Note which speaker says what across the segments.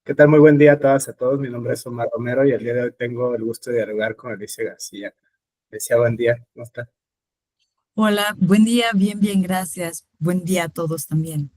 Speaker 1: ¿Qué tal? Muy buen día a todas y a todos. Mi nombre es Omar Romero y el día de hoy tengo el gusto de dialogar con Alicia García. Alicia, buen día. ¿Cómo está?
Speaker 2: Hola, buen día, bien, bien, gracias. Buen día a todos también.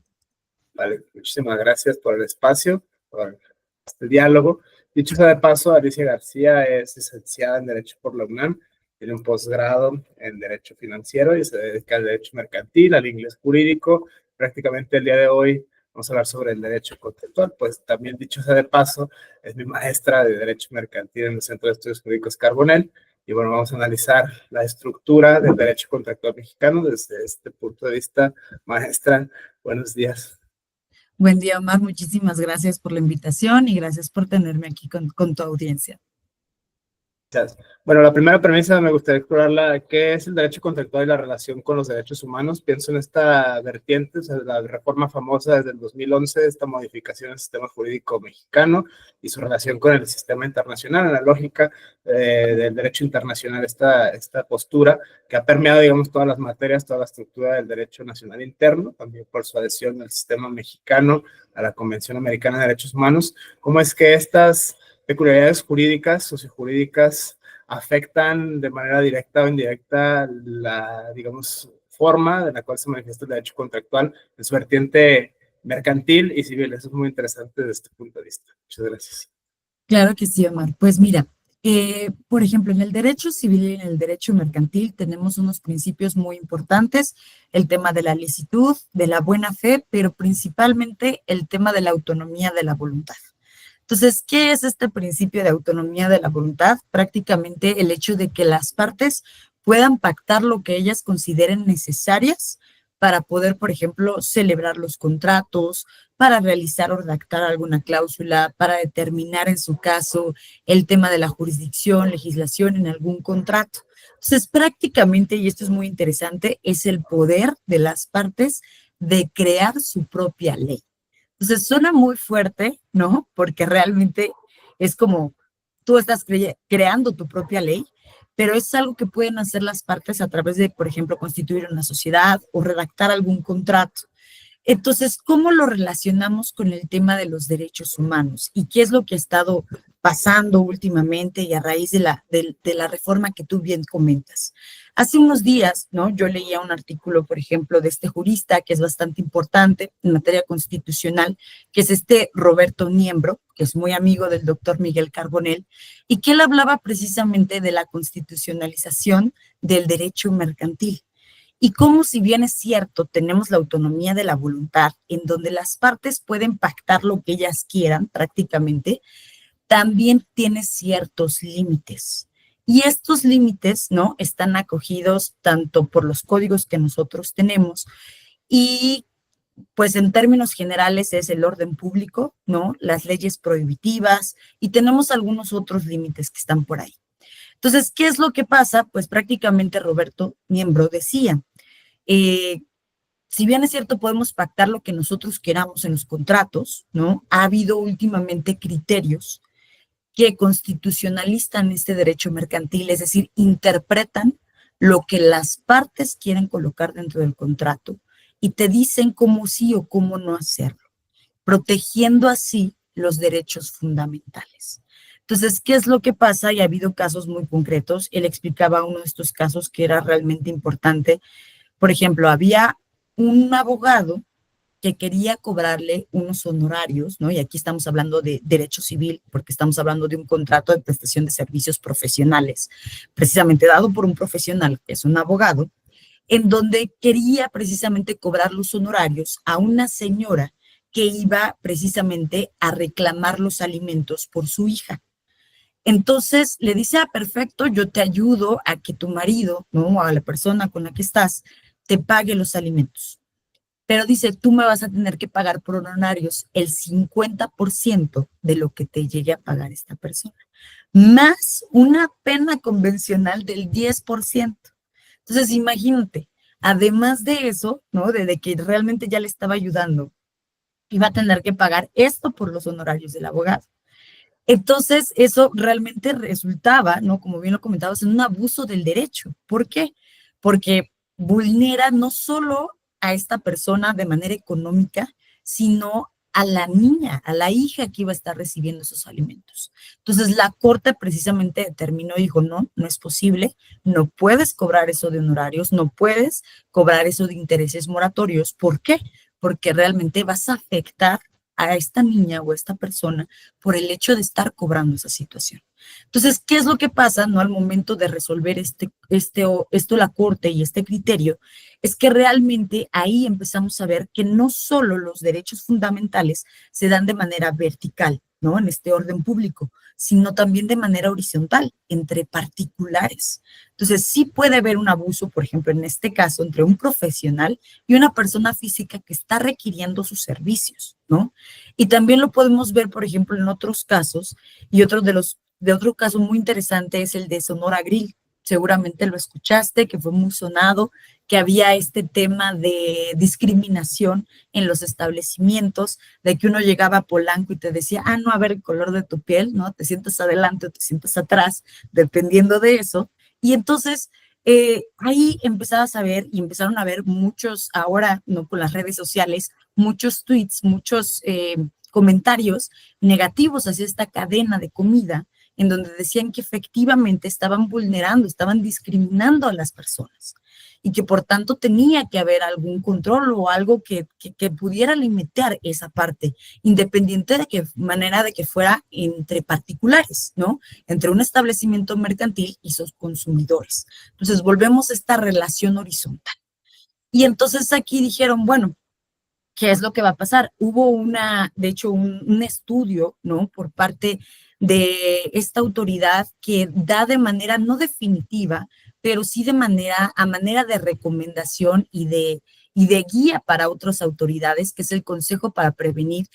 Speaker 1: Vale, muchísimas gracias por el espacio, por este diálogo. Dicho sea de paso, Alicia García es licenciada en Derecho por la UNAM, tiene un posgrado en Derecho Financiero y se dedica al Derecho Mercantil, al inglés jurídico. Prácticamente el día de hoy vamos a hablar sobre el Derecho Contractual, pues también dicho sea de paso, es mi maestra de Derecho Mercantil en el Centro de Estudios Jurídicos Carbonell. Y bueno, vamos a analizar la estructura del derecho contractual mexicano desde este punto de vista. Maestra, buenos días.
Speaker 2: Buen día, Omar. Muchísimas gracias por la invitación y gracias por tenerme aquí con tu audiencia.
Speaker 1: Bueno, la primera premisa me gustaría explorarla, ¿qué es el derecho contractual y la relación con los derechos humanos? Pienso en esta vertiente, o sea, la reforma famosa desde el 2011, esta modificación del sistema jurídico mexicano y su relación con el sistema internacional, en la lógica del derecho internacional, esta postura que ha permeado, digamos, todas las materias, toda la estructura del derecho nacional interno, también por su adhesión al sistema mexicano, a la Convención Americana de Derechos Humanos. ¿Cómo es que estas peculiaridades jurídicas, sociojurídicas, afectan de manera directa o indirecta la, digamos, forma de la cual se manifiesta el derecho contractual en su vertiente mercantil y civil? Eso es muy interesante desde este punto de vista. Muchas gracias.
Speaker 2: Claro que sí, Omar. Pues mira, por ejemplo, en el derecho civil y en el derecho mercantil tenemos unos principios muy importantes, el tema de la licitud, de la buena fe, pero principalmente el tema de la autonomía de la voluntad. Entonces, ¿qué es este principio de autonomía de la voluntad? Prácticamente el hecho de que las partes puedan pactar lo que ellas consideren necesarias para poder, por ejemplo, celebrar los contratos, para realizar o redactar alguna cláusula, para determinar en su caso el tema de la jurisdicción, legislación en algún contrato. Entonces, prácticamente, y esto es muy interesante, es el poder de las partes de crear su propia ley. Entonces suena muy fuerte, ¿no? Porque realmente es como tú estás creando tu propia ley, pero es algo que pueden hacer las partes a través de, por ejemplo, constituir una sociedad o redactar algún contrato. Entonces, ¿cómo lo relacionamos con el tema de los derechos humanos? ¿Y qué es lo que ha estado pasando últimamente y a raíz de la reforma que tú bien comentas? Hace unos días, ¿no? Yo leía un artículo, por ejemplo, de este jurista que es bastante importante en materia constitucional, que es este Roberto Niembro, que es muy amigo del doctor Miguel Carbonell, y que él hablaba precisamente de la constitucionalización del derecho mercantil. Y como si bien es cierto, tenemos la autonomía de la voluntad, en donde las partes pueden pactar lo que ellas quieran prácticamente, también tiene ciertos límites. Y estos límites, ¿no? Están acogidos tanto por los códigos que nosotros tenemos y pues en términos generales es el orden público, ¿no? Las leyes prohibitivas y tenemos algunos otros límites que están por ahí. Entonces, ¿qué es lo que pasa? Pues prácticamente Roberto Miembro decía, eh, si bien es cierto, podemos pactar lo que nosotros queramos en los contratos, ¿no? Ha habido últimamente criterios que constitucionalizan este derecho mercantil, es decir, interpretan lo que las partes quieren colocar dentro del contrato y te dicen cómo sí o cómo no hacerlo, protegiendo así los derechos fundamentales. Entonces, ¿qué es lo que pasa? Y ha habido casos muy concretos. Él explicaba uno de estos casos que era realmente importante. Por ejemplo, había un abogado que quería cobrarle unos honorarios, ¿no? Y aquí estamos hablando de derecho civil, porque estamos hablando de un contrato de prestación de servicios profesionales, precisamente dado por un profesional, que es un abogado, en donde quería precisamente cobrar los honorarios a una señora que iba precisamente a reclamar los alimentos por su hija. Entonces le dice, perfecto, yo te ayudo a que tu marido, ¿no? O a la persona con la que estás, te pague los alimentos. Pero dice, tú me vas a tener que pagar por honorarios el 50% de lo que te llegue a pagar esta persona, más una pena convencional del 10%. Entonces, imagínate, además de eso, ¿no? De que realmente ya le estaba ayudando, iba a tener que pagar esto por los honorarios del abogado. Entonces, eso realmente resultaba, ¿no? Como bien lo comentabas, en un abuso del derecho. ¿Por qué? Porque vulnera no solo a esta persona de manera económica, sino a la niña, a la hija que iba a estar recibiendo esos alimentos. Entonces la corte precisamente determinó y dijo, no, no es posible, no puedes cobrar eso de honorarios, no puedes cobrar eso de intereses moratorios. ¿Por qué? Porque realmente vas a afectar a esta niña o a esta persona por el hecho de estar cobrando esa situación. Entonces, ¿qué es lo que pasa, no, al momento de resolver esto la corte y este criterio? Es que realmente ahí empezamos a ver que no solo los derechos fundamentales se dan de manera vertical, ¿no? En este orden público, sino también de manera horizontal, entre particulares. Entonces, sí puede haber un abuso, por ejemplo, en este caso, entre un profesional y una persona física que está requiriendo sus servicios, ¿no? Y también lo podemos ver, por ejemplo, en otros casos, y otro caso muy interesante es el de Sonora Grill. Seguramente lo escuchaste, que fue muy sonado, que había este tema de discriminación en los establecimientos, de que uno llegaba a Polanco y te decía, no, a ver el color de tu piel, ¿no? Te sientas adelante o te sientas atrás, dependiendo de eso. Y entonces ahí empezabas a ver y empezaron a ver muchos, ahora, no, con las redes sociales, muchos tweets, muchos comentarios negativos hacia esta cadena de comida, en donde decían que efectivamente estaban vulnerando, estaban discriminando a las personas y que por tanto tenía que haber algún control o algo que pudiera limitar esa parte, independiente de qué manera de que fuera entre particulares, ¿no? Entre un establecimiento mercantil y sus consumidores. Entonces volvemos a esta relación horizontal. Y entonces aquí dijeron, bueno, ¿qué es lo que va a pasar? Hubo de hecho, un estudio, ¿no? Por parte de esta autoridad que da de manera no definitiva, pero sí a manera de recomendación y de guía para otras autoridades, que es el Consejo para Prevenir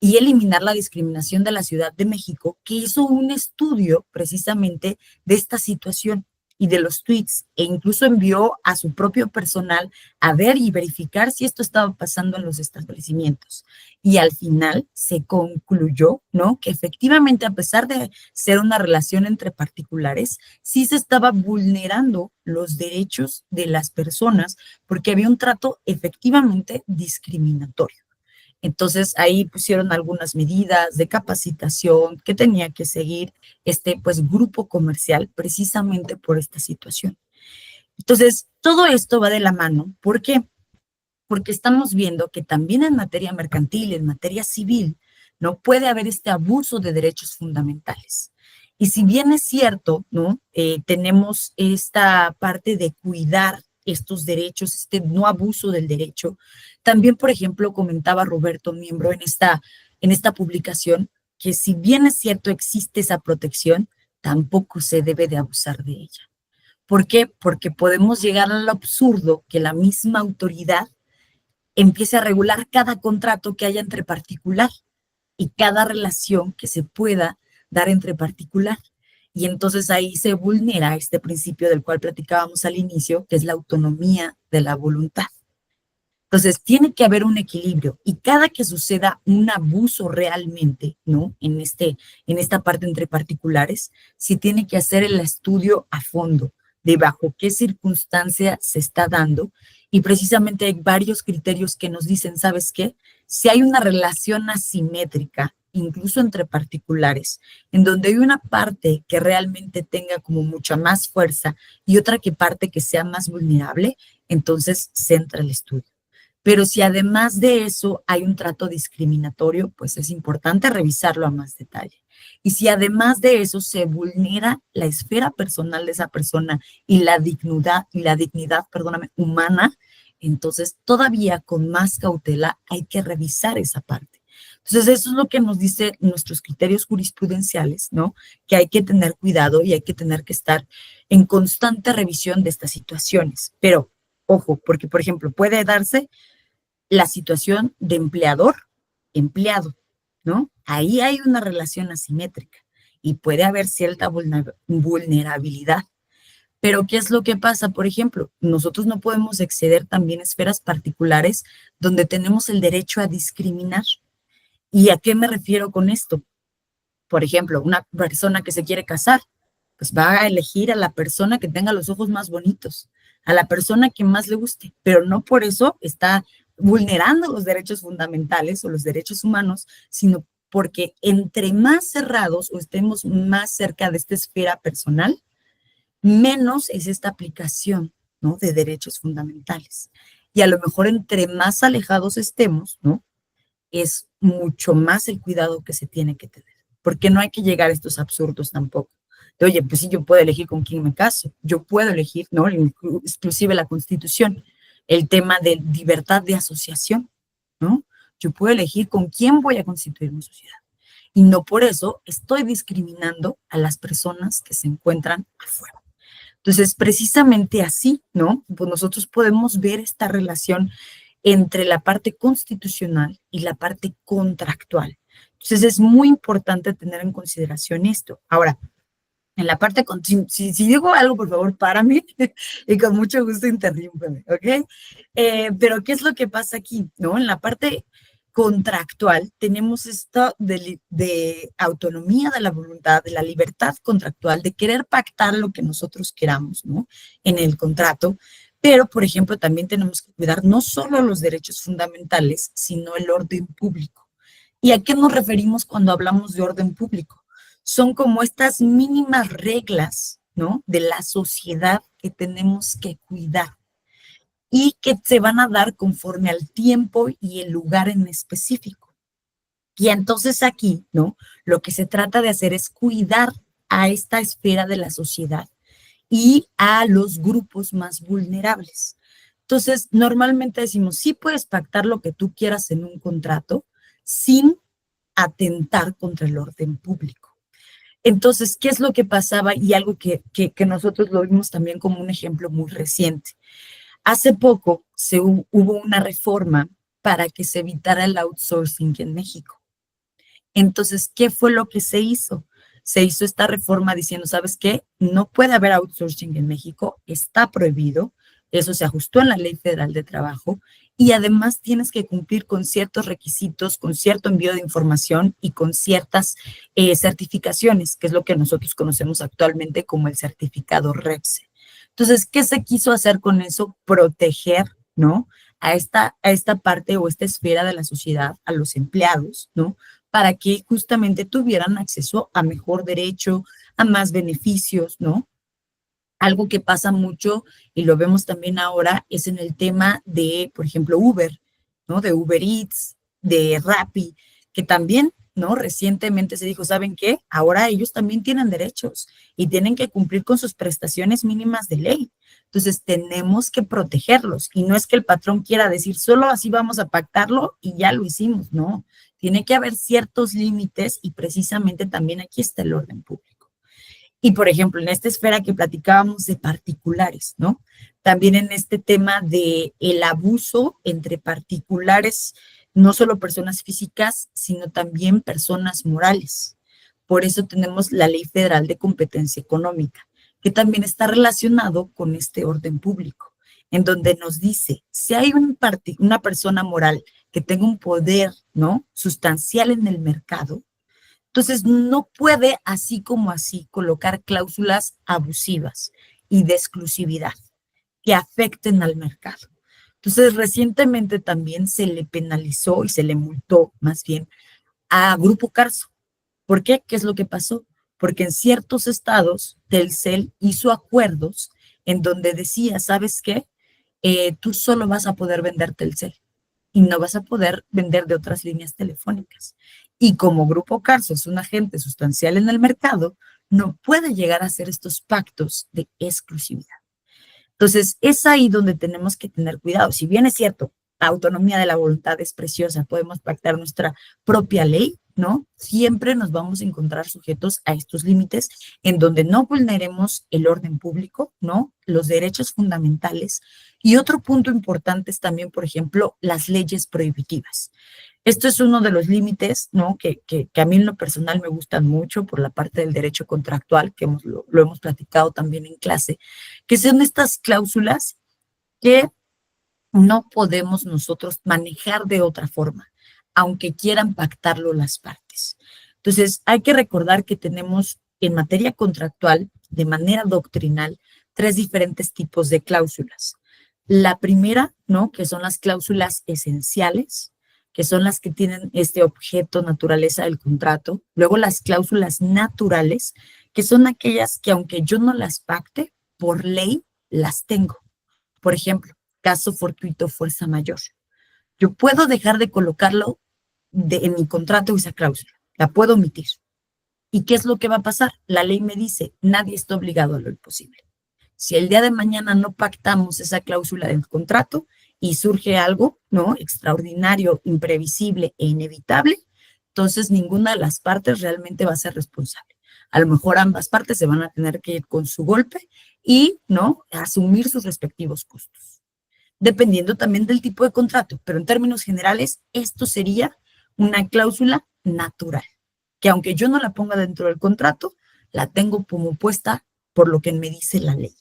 Speaker 2: y Eliminar la Discriminación de la Ciudad de México, que hizo un estudio precisamente de esta situación y de los tweets, e incluso envió a su propio personal a ver y verificar si esto estaba pasando en los establecimientos. Y al final se concluyó, ¿no? Que efectivamente, a pesar de ser una relación entre particulares, sí se estaba vulnerando los derechos de las personas porque había un trato efectivamente discriminatorio. Entonces ahí pusieron algunas medidas de capacitación que tenía que seguir este pues grupo comercial precisamente por esta situación. Entonces, todo esto va de la mano. ¿Por qué? Porque estamos viendo que también en materia mercantil, en materia civil, no puede haber este abuso de derechos fundamentales. Y si bien es cierto, ¿no? Tenemos esta parte de cuidar estos derechos, este no abuso del derecho. También, por ejemplo, comentaba Roberto, miembro en esta publicación, que si bien es cierto existe esa protección, tampoco se debe de abusar de ella. ¿Por qué? Porque podemos llegar al absurdo que la misma autoridad empiece a regular cada contrato que haya entre particular y cada relación que se pueda dar entre particular. Y entonces ahí se vulnera este principio del cual platicábamos al inicio, que es la autonomía de la voluntad. Entonces, tiene que haber un equilibrio y cada que suceda un abuso realmente, ¿no? En esta parte entre particulares, sí tiene que hacer el estudio a fondo de bajo qué circunstancia se está dando y precisamente hay varios criterios que nos dicen, ¿sabes qué? Si hay una relación asimétrica, incluso entre particulares, en donde hay una parte que realmente tenga como mucha más fuerza y otra parte que sea más vulnerable, entonces se entra el estudio. Pero si además de eso hay un trato discriminatorio, pues es importante revisarlo a más detalle. Y si además de eso se vulnera la esfera personal de esa persona y la dignidad, perdóname, humana, entonces todavía con más cautela hay que revisar esa parte. Entonces, eso es lo que nos dice nuestros criterios jurisprudenciales, ¿no? Que hay que tener cuidado y hay que tener que estar en constante revisión de estas situaciones. Pero, ojo, porque, por ejemplo, puede darse la situación de empleador-empleado, ¿no? Ahí hay una relación asimétrica y puede haber cierta vulnerabilidad. Pero ¿qué es lo que pasa? Por ejemplo, nosotros no podemos exceder también esferas particulares donde tenemos el derecho a discriminar. ¿Y a qué me refiero con esto? Por ejemplo, una persona que se quiere casar, pues va a elegir a la persona que tenga los ojos más bonitos, a la persona que más le guste, pero no por eso está vulnerando los derechos fundamentales o los derechos humanos, sino porque entre más cerrados o estemos más cerca de esta esfera personal, menos es esta aplicación, ¿no?, de derechos fundamentales. Y a lo mejor entre más alejados estemos, ¿no?, es mucho más el cuidado que se tiene que tener, porque no hay que llegar a estos absurdos tampoco. De, oye, pues sí, yo puedo elegir con quién me caso, yo puedo elegir, ¿no?, inclusive la Constitución, el tema de libertad de asociación, ¿no? Yo puedo elegir con quién voy a constituir mi sociedad. Y no por eso estoy discriminando a las personas que se encuentran afuera. Entonces, precisamente así, ¿no? Pues nosotros podemos ver esta relación entre la parte constitucional y la parte contractual. Entonces, es muy importante tener en consideración esto. Ahora, en la parte, si digo algo, por favor, párame y con mucho gusto interrúmpeme, ¿ok? Pero, ¿qué es lo que pasa aquí, no? En la parte contractual tenemos esto de autonomía de la voluntad, de la libertad contractual, de querer pactar lo que nosotros queramos, ¿no?, en el contrato. Pero, por ejemplo, también tenemos que cuidar no solo los derechos fundamentales, sino el orden público. ¿Y a qué nos referimos cuando hablamos de orden público? Son como estas mínimas reglas, ¿no?, de la sociedad que tenemos que cuidar y que se van a dar conforme al tiempo y el lugar en específico. Y entonces aquí, ¿no?, lo que se trata de hacer es cuidar a esta esfera de la sociedad y a los grupos más vulnerables. Entonces, normalmente decimos, sí puedes pactar lo que tú quieras en un contrato sin atentar contra el orden público. Entonces, ¿qué es lo que pasaba? Y algo que nosotros lo vimos también como un ejemplo muy reciente. Hace poco hubo una reforma para que se evitara el outsourcing en México. Entonces, ¿qué fue lo que se hizo? Se hizo esta reforma diciendo, ¿sabes qué? No puede haber outsourcing en México, está prohibido. Eso se ajustó en la Ley Federal de Trabajo y además tienes que cumplir con ciertos requisitos, con cierto envío de información y con ciertas certificaciones, que es lo que nosotros conocemos actualmente como el certificado REPSE. Entonces, ¿qué se quiso hacer con eso? Proteger, ¿no?, a esta parte o esta esfera de la sociedad, a los empleados, ¿no?, para que justamente tuvieran acceso a mejor derecho, a más beneficios, ¿no? Algo que pasa mucho y lo vemos también ahora es en el tema de, por ejemplo, Uber, ¿no? De Uber Eats, de Rappi, que también, ¿no?, recientemente se dijo, ¿saben qué? Ahora ellos también tienen derechos y tienen que cumplir con sus prestaciones mínimas de ley. Entonces, tenemos que protegerlos. Y no es que el patrón quiera decir, solo así vamos a pactarlo y ya lo hicimos, no. Tiene que haber ciertos límites y precisamente también aquí está el orden público. Y, por ejemplo, en esta esfera que platicábamos de particulares, ¿no? También en este tema de el abuso entre particulares, no solo personas físicas, sino también personas morales. Por eso tenemos la Ley Federal de Competencia Económica, que también está relacionado con este orden público, en donde nos dice, si hay una persona moral que tenga un poder, ¿no?, sustancial en el mercado, entonces no puede así como así colocar cláusulas abusivas y de exclusividad que afecten al mercado. Entonces, recientemente también se le penalizó y se le multó más bien a Grupo Carso. ¿Por qué? ¿Qué es lo que pasó? Porque en ciertos estados Telcel hizo acuerdos en donde decía, ¿sabes qué? Tú solo vas a poder vender Telcel y no vas a poder vender de otras líneas telefónicas. Y como Grupo Carso es un agente sustancial en el mercado, no puede llegar a hacer estos pactos de exclusividad. Entonces, es ahí donde tenemos que tener cuidado. Si bien es cierto, la autonomía de la voluntad es preciosa, podemos pactar nuestra propia ley, ¿no? Siempre nos vamos a encontrar sujetos a estos límites en donde no vulneremos el orden público, ¿no?, los derechos fundamentales. Y otro punto importante es también, por ejemplo, las leyes prohibitivas. Esto es uno de los límites, ¿no?, que a mí en lo personal me gustan mucho por la parte del derecho contractual, que lo hemos platicado también en clase, que son estas cláusulas que no podemos nosotros manejar de otra forma, aunque quieran pactarlo las partes. Entonces, hay que recordar que tenemos en materia contractual, de manera doctrinal, tres diferentes tipos de cláusulas. La primera, ¿no? Que son las cláusulas esenciales, que son las que tienen este objeto, naturaleza del contrato. Luego las cláusulas naturales, que son aquellas que aunque yo no las pacte, por ley las tengo. Por ejemplo, caso fortuito, fuerza mayor. Yo puedo dejar de colocarlo en mi contrato esa cláusula, la puedo omitir. ¿Y qué es lo que va a pasar? La ley me dice, nadie está obligado a lo imposible. Si el día de mañana no pactamos esa cláusula del contrato y surge algo, ¿no? Extraordinario, imprevisible e inevitable, entonces ninguna de las partes realmente va a ser responsable. A lo mejor ambas partes se van a tener que ir con su golpe y, ¿no? Asumir sus respectivos costos. Dependiendo también del tipo de contrato, pero en términos generales, esto sería una cláusula natural, que aunque yo no la ponga dentro del contrato, la tengo como puesta por lo que me dice la ley.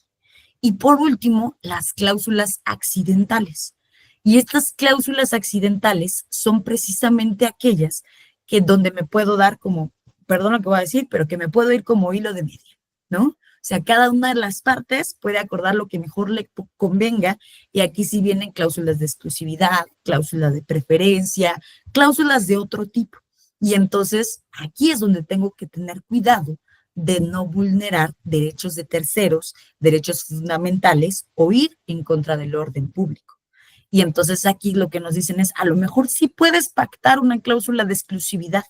Speaker 2: Y por último, las cláusulas accidentales. Y estas cláusulas accidentales son precisamente aquellas que donde me puedo dar como, perdón lo que voy a decir, pero que me puedo ir como hilo de media, ¿no? O sea, cada una de las partes puede acordar lo que mejor le convenga y aquí sí vienen cláusulas de exclusividad, cláusulas de preferencia, cláusulas de otro tipo. Y entonces aquí es donde tengo que tener cuidado de no vulnerar derechos de terceros, derechos fundamentales o ir en contra del orden público. Y entonces aquí lo que nos dicen es, a lo mejor sí puedes pactar una cláusula de exclusividad.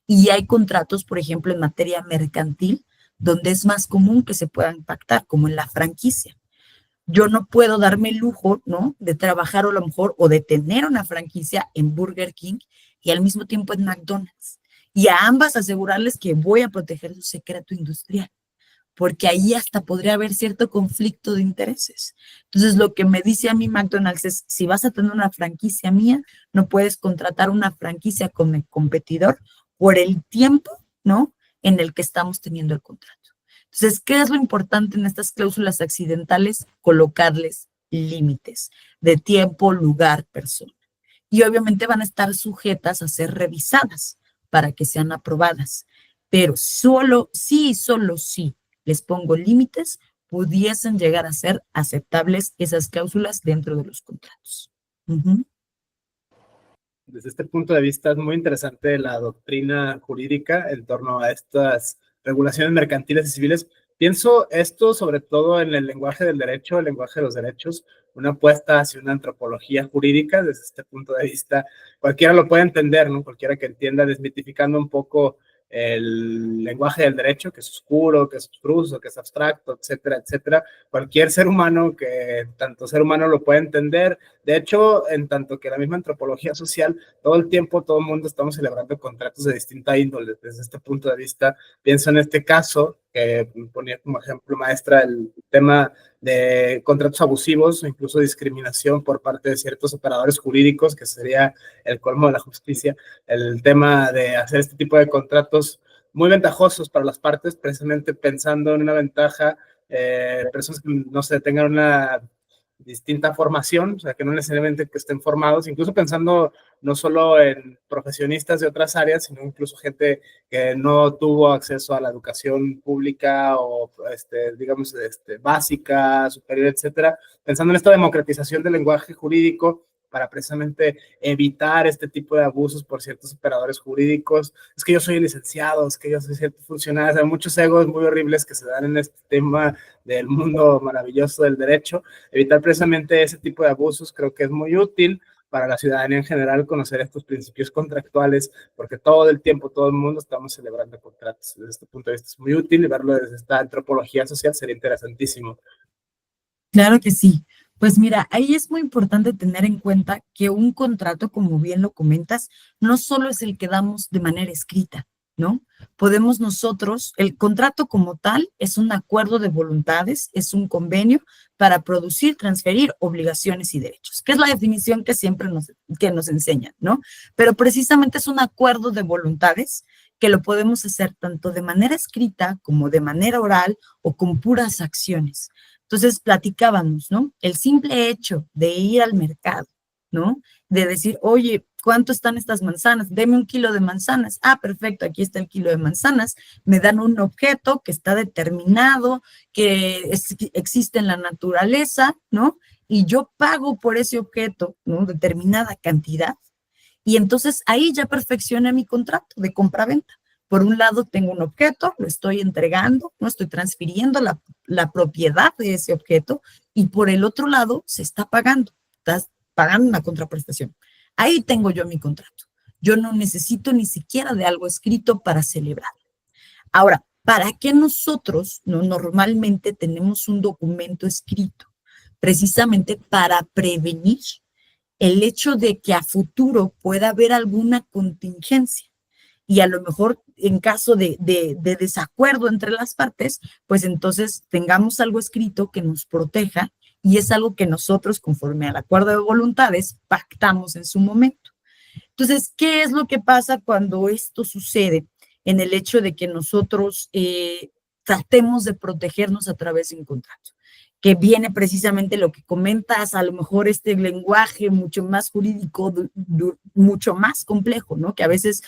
Speaker 2: Y hay contratos, por ejemplo, en materia mercantil, donde es más común que se puedan pactar, como en la franquicia. Yo no puedo darme el lujo, ¿no? De trabajar o a lo mejor, o de tener una franquicia en Burger King y al mismo tiempo en McDonald's. Y a ambas asegurarles que voy a proteger su secreto industrial, porque ahí hasta podría haber cierto conflicto de intereses. Entonces, lo que me dice a mí McDonald's es, si vas a tener una franquicia mía, no puedes contratar una franquicia con el competidor por el tiempo, ¿no? En el que estamos teniendo el contrato. Entonces, ¿qué es lo importante en estas cláusulas accidentales? Colocarles límites de tiempo, lugar, persona. Y obviamente van a estar sujetas a ser revisadas para que sean aprobadas. Pero solo sí les pongo límites, pudiesen llegar a ser aceptables esas cláusulas dentro de los contratos.
Speaker 1: Desde este punto de vista es muy interesante la doctrina jurídica en torno a estas regulaciones mercantiles y civiles. Pienso esto sobre todo en el lenguaje del derecho, el lenguaje de los derechos, una apuesta hacia una antropología jurídica. Desde este punto de vista, cualquiera lo puede entender, ¿no? Cualquiera que entienda, desmitificando un poco el lenguaje del derecho, que es oscuro, que es obstruso, que es abstracto, etcétera, etcétera. Cualquier ser humano que tanto ser humano lo puede entender. De hecho, en tanto que la misma antropología social, todo el tiempo, todo el mundo estamos celebrando contratos de distinta índole. Desde este punto de vista, pienso en este caso, que ponía como ejemplo maestra el tema de contratos abusivos o incluso discriminación por parte de ciertos operadores jurídicos, que sería el colmo de la justicia, el tema de hacer este tipo de contratos muy ventajosos para las partes, precisamente pensando en una ventaja, personas que no se tengan una distinta formación, o sea, que no necesariamente que estén formados, incluso pensando no solo en profesionistas de otras áreas, sino incluso gente que no tuvo acceso a la educación pública o, digamos, básica, superior, etcétera, pensando en esta democratización del lenguaje jurídico para precisamente evitar este tipo de abusos por ciertos operadores jurídicos. Es que yo soy licenciado, es que yo soy cierto funcionario, hay muchos egos muy horribles que se dan en este tema del mundo maravilloso del derecho. Evitar precisamente ese tipo de abusos creo que es muy útil para la ciudadanía en general conocer estos principios contractuales, porque todo el tiempo, todo el mundo estamos celebrando contratos. Desde este punto de vista es muy útil y verlo desde esta antropología social sería interesantísimo.
Speaker 2: Claro que sí. Pues mira, ahí es muy importante tener en cuenta que un contrato, como bien lo comentas, no solo es el que damos de manera escrita, ¿no? Podemos nosotros, el contrato como tal es un acuerdo de voluntades, es un convenio para producir, transferir obligaciones y derechos, que es la definición que siempre nos enseñan, ¿no? Pero precisamente es un acuerdo de voluntades que lo podemos hacer tanto de manera escrita como de manera oral o con puras acciones. Entonces platicábamos, ¿no? El simple hecho de ir al mercado, ¿no? De decir, oye, ¿cuánto están estas manzanas? Deme 1 kilo de manzanas. Ah, perfecto, aquí está el kilo de manzanas. Me dan un objeto que está determinado, que existe en la naturaleza, ¿no? y yo pago por ese objeto, ¿no? Determinada cantidad, y entonces ahí ya perfeccioné mi contrato de compra-venta. Por un lado tengo un objeto, lo estoy entregando, no estoy transfiriendo la propiedad de ese objeto, y por el otro lado se está pagando, estás pagando una contraprestación. Ahí tengo yo mi contrato. Yo no necesito ni siquiera de algo escrito para celebrar. Ahora, ¿para qué nosotros no normalmente tenemos un documento escrito? Precisamente para prevenir el hecho de que a futuro pueda haber alguna contingencia. Y a lo mejor en caso de desacuerdo entre las partes, pues entonces tengamos algo escrito que nos proteja y es algo que nosotros, conforme al acuerdo de voluntades, pactamos en su momento. Entonces, ¿qué es lo que pasa cuando esto sucede? En el hecho de que nosotros tratemos de protegernos a través de un contrato, que viene precisamente lo que comentas, a lo mejor este lenguaje mucho más jurídico, mucho más complejo, ¿no? Que a veces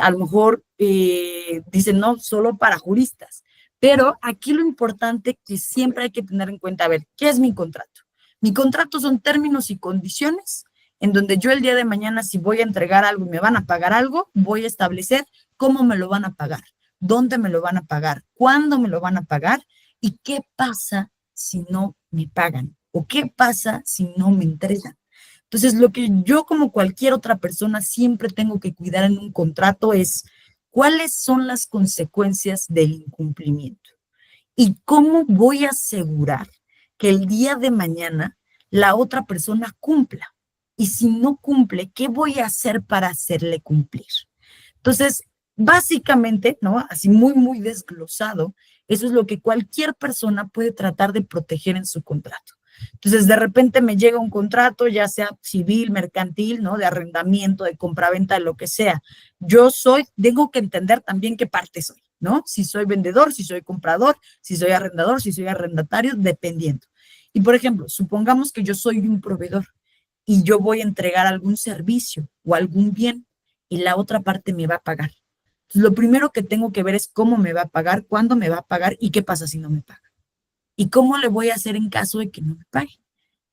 Speaker 2: a lo mejor dicen, no, solo para juristas. Pero aquí lo importante que siempre hay que tener en cuenta, a ver, ¿qué es mi contrato? Mi contrato son términos y condiciones en donde yo el día de mañana, si voy a entregar algo y me van a pagar algo, voy a establecer cómo me lo van a pagar, dónde me lo van a pagar, cuándo me lo van a pagar y qué pasa si no me pagan o qué pasa si no me entregan. Entonces, lo que yo como cualquier otra persona siempre tengo que cuidar en un contrato es cuáles son las consecuencias del incumplimiento y cómo voy a asegurar que el día de mañana la otra persona cumpla. Y si no cumple, ¿qué voy a hacer para hacerle cumplir? Entonces, básicamente, ¿no? Así muy desglosado, eso es lo que cualquier persona puede tratar de proteger en su contrato. Entonces, de repente me llega un contrato, ya sea civil, mercantil, ¿no? De arrendamiento, de compraventa, de lo que sea. Tengo que entender también qué parte soy, ¿no? Si soy vendedor, si soy comprador, si soy arrendador, si soy arrendatario, dependiendo. Y, por ejemplo, supongamos que yo soy un proveedor y yo voy a entregar algún servicio o algún bien y la otra parte me va a pagar. Entonces, lo primero que tengo que ver es cómo me va a pagar, cuándo me va a pagar y qué pasa si no me paga. Y cómo le voy a hacer en caso de que no me pague.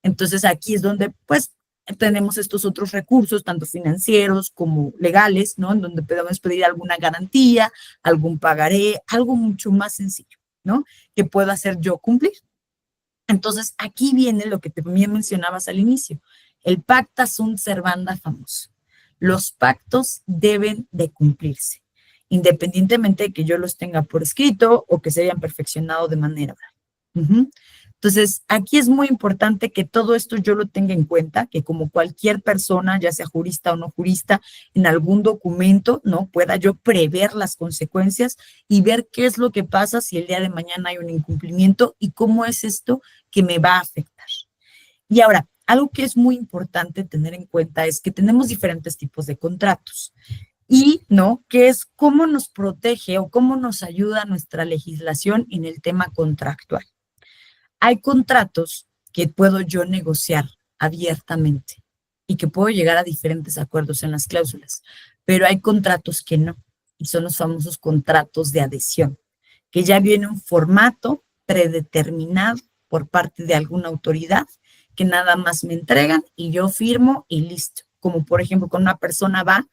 Speaker 2: Entonces, aquí es donde, pues, tenemos estos otros recursos, tanto financieros como legales, ¿no? En donde podemos pedir alguna garantía, algún pagaré, algo mucho más sencillo, ¿no? Que pueda hacer yo cumplir. Entonces, aquí viene lo que también mencionabas al inicio, el pacta sunt servanda famoso. Los pactos deben de cumplirse, independientemente de que yo los tenga por escrito o que se hayan perfeccionado de manera oral. Entonces, aquí es muy importante que todo esto yo lo tenga en cuenta, que como cualquier persona, ya sea jurista o no jurista, en algún documento, ¿no? Pueda yo prever las consecuencias y ver qué es lo que pasa si el día de mañana hay un incumplimiento y cómo es esto que me va a afectar. Y ahora, algo que es muy importante tener en cuenta es que tenemos diferentes tipos de contratos. Y, ¿no? Que es cómo nos protege o cómo nos ayuda nuestra legislación en el tema contractual. Hay contratos que puedo yo negociar abiertamente y que puedo llegar a diferentes acuerdos en las cláusulas, pero hay contratos que no, y son los famosos contratos de adhesión, que ya viene un formato predeterminado por parte de alguna autoridad que nada más me entregan y yo firmo y listo. Como por ejemplo, con una persona va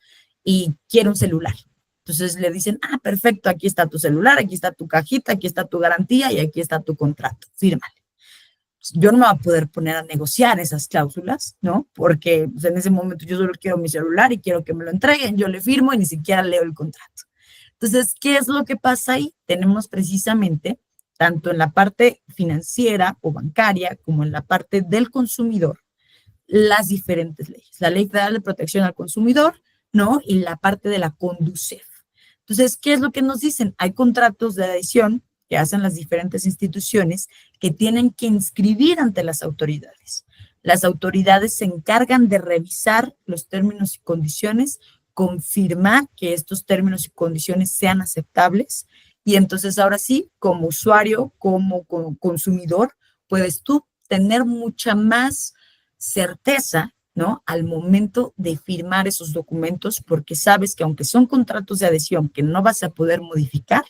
Speaker 2: y quiere un celular. Entonces le dicen, perfecto, aquí está tu celular, aquí está tu cajita, aquí está tu garantía y aquí está tu contrato, fírmale. Yo no me voy a poder poner a negociar esas cláusulas, ¿no? Porque pues, en ese momento yo solo quiero mi celular y quiero que me lo entreguen, yo le firmo y ni siquiera leo el contrato. Entonces, ¿qué es lo que pasa ahí? Tenemos precisamente, tanto en la parte financiera o bancaria como en la parte del consumidor, las diferentes leyes. La Ley Federal de Protección al Consumidor, ¿no? Y la parte de la Conducef. Entonces, ¿qué es lo que nos dicen? Hay contratos de adhesión que hacen las diferentes instituciones que tienen que inscribir ante las autoridades. Las autoridades se encargan de revisar los términos y condiciones, confirmar que estos términos y condiciones sean aceptables y entonces ahora sí, como usuario, como consumidor, puedes tú tener mucha más certeza, ¿no? Al momento de firmar esos documentos, porque sabes que aunque son contratos de adhesión que no vas a poder modificar,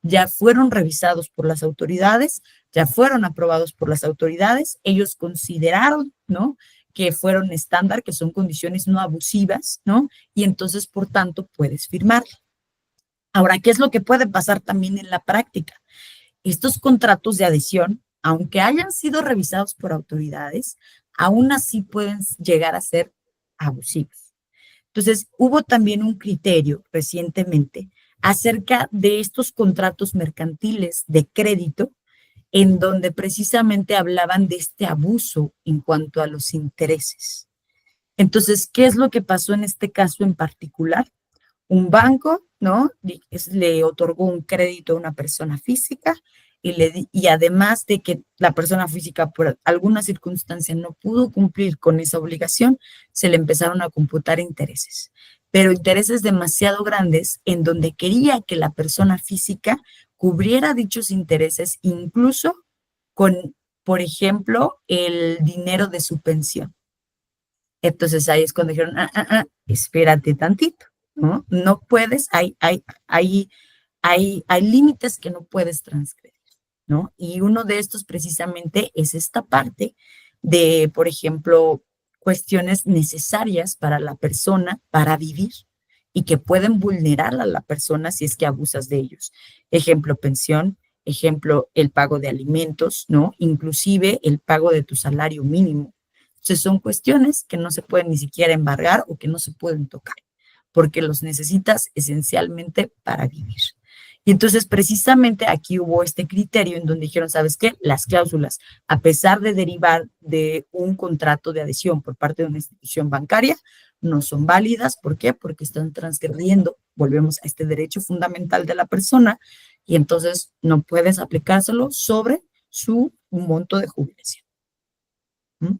Speaker 2: ya fueron revisados por las autoridades ya fueron aprobados por las autoridades, ellos consideraron, ¿no?, que fueron estándar, que son condiciones no abusivas, ¿no? Y entonces, por tanto, puedes firmar. Ahora, ¿qué es lo que puede pasar también en la práctica? Estos contratos de adhesión, aunque hayan sido revisados por autoridades, aún así pueden llegar a ser abusivos. Entonces, hubo también un criterio recientemente acerca de estos contratos mercantiles de crédito, en donde precisamente hablaban de este abuso en cuanto a los intereses. Entonces, ¿qué es lo que pasó en este caso en particular? Un banco, ¿no?, le otorgó un crédito a una persona física y además de que la persona física por alguna circunstancia no pudo cumplir con esa obligación, se le empezaron a computar intereses, pero intereses demasiado grandes en donde quería que la persona física cubriera dichos intereses incluso con, por ejemplo, el dinero de su pensión. Entonces ahí es cuando dijeron, espérate tantito, ¿no? No puedes, hay límites que no puedes transgredir, ¿no? Y uno de estos precisamente es esta parte de, por ejemplo, cuestiones necesarias para la persona para vivir y que pueden vulnerar a la persona si es que abusas de ellos. Ejemplo, pensión, ejemplo, el pago de alimentos, ¿no? Inclusive el pago de tu salario mínimo. Entonces son cuestiones que no se pueden ni siquiera embargar o que no se pueden tocar, porque los necesitas esencialmente para vivir. Y entonces precisamente aquí hubo este criterio en donde dijeron, ¿sabes qué? Las cláusulas, a pesar de derivar de un contrato de adhesión por parte de una institución bancaria, no son válidas. ¿Por qué? Porque están transgrediendo, volvemos a este derecho fundamental de la persona, y entonces no puedes aplicárselo sobre su monto de jubilación. ¿Mm?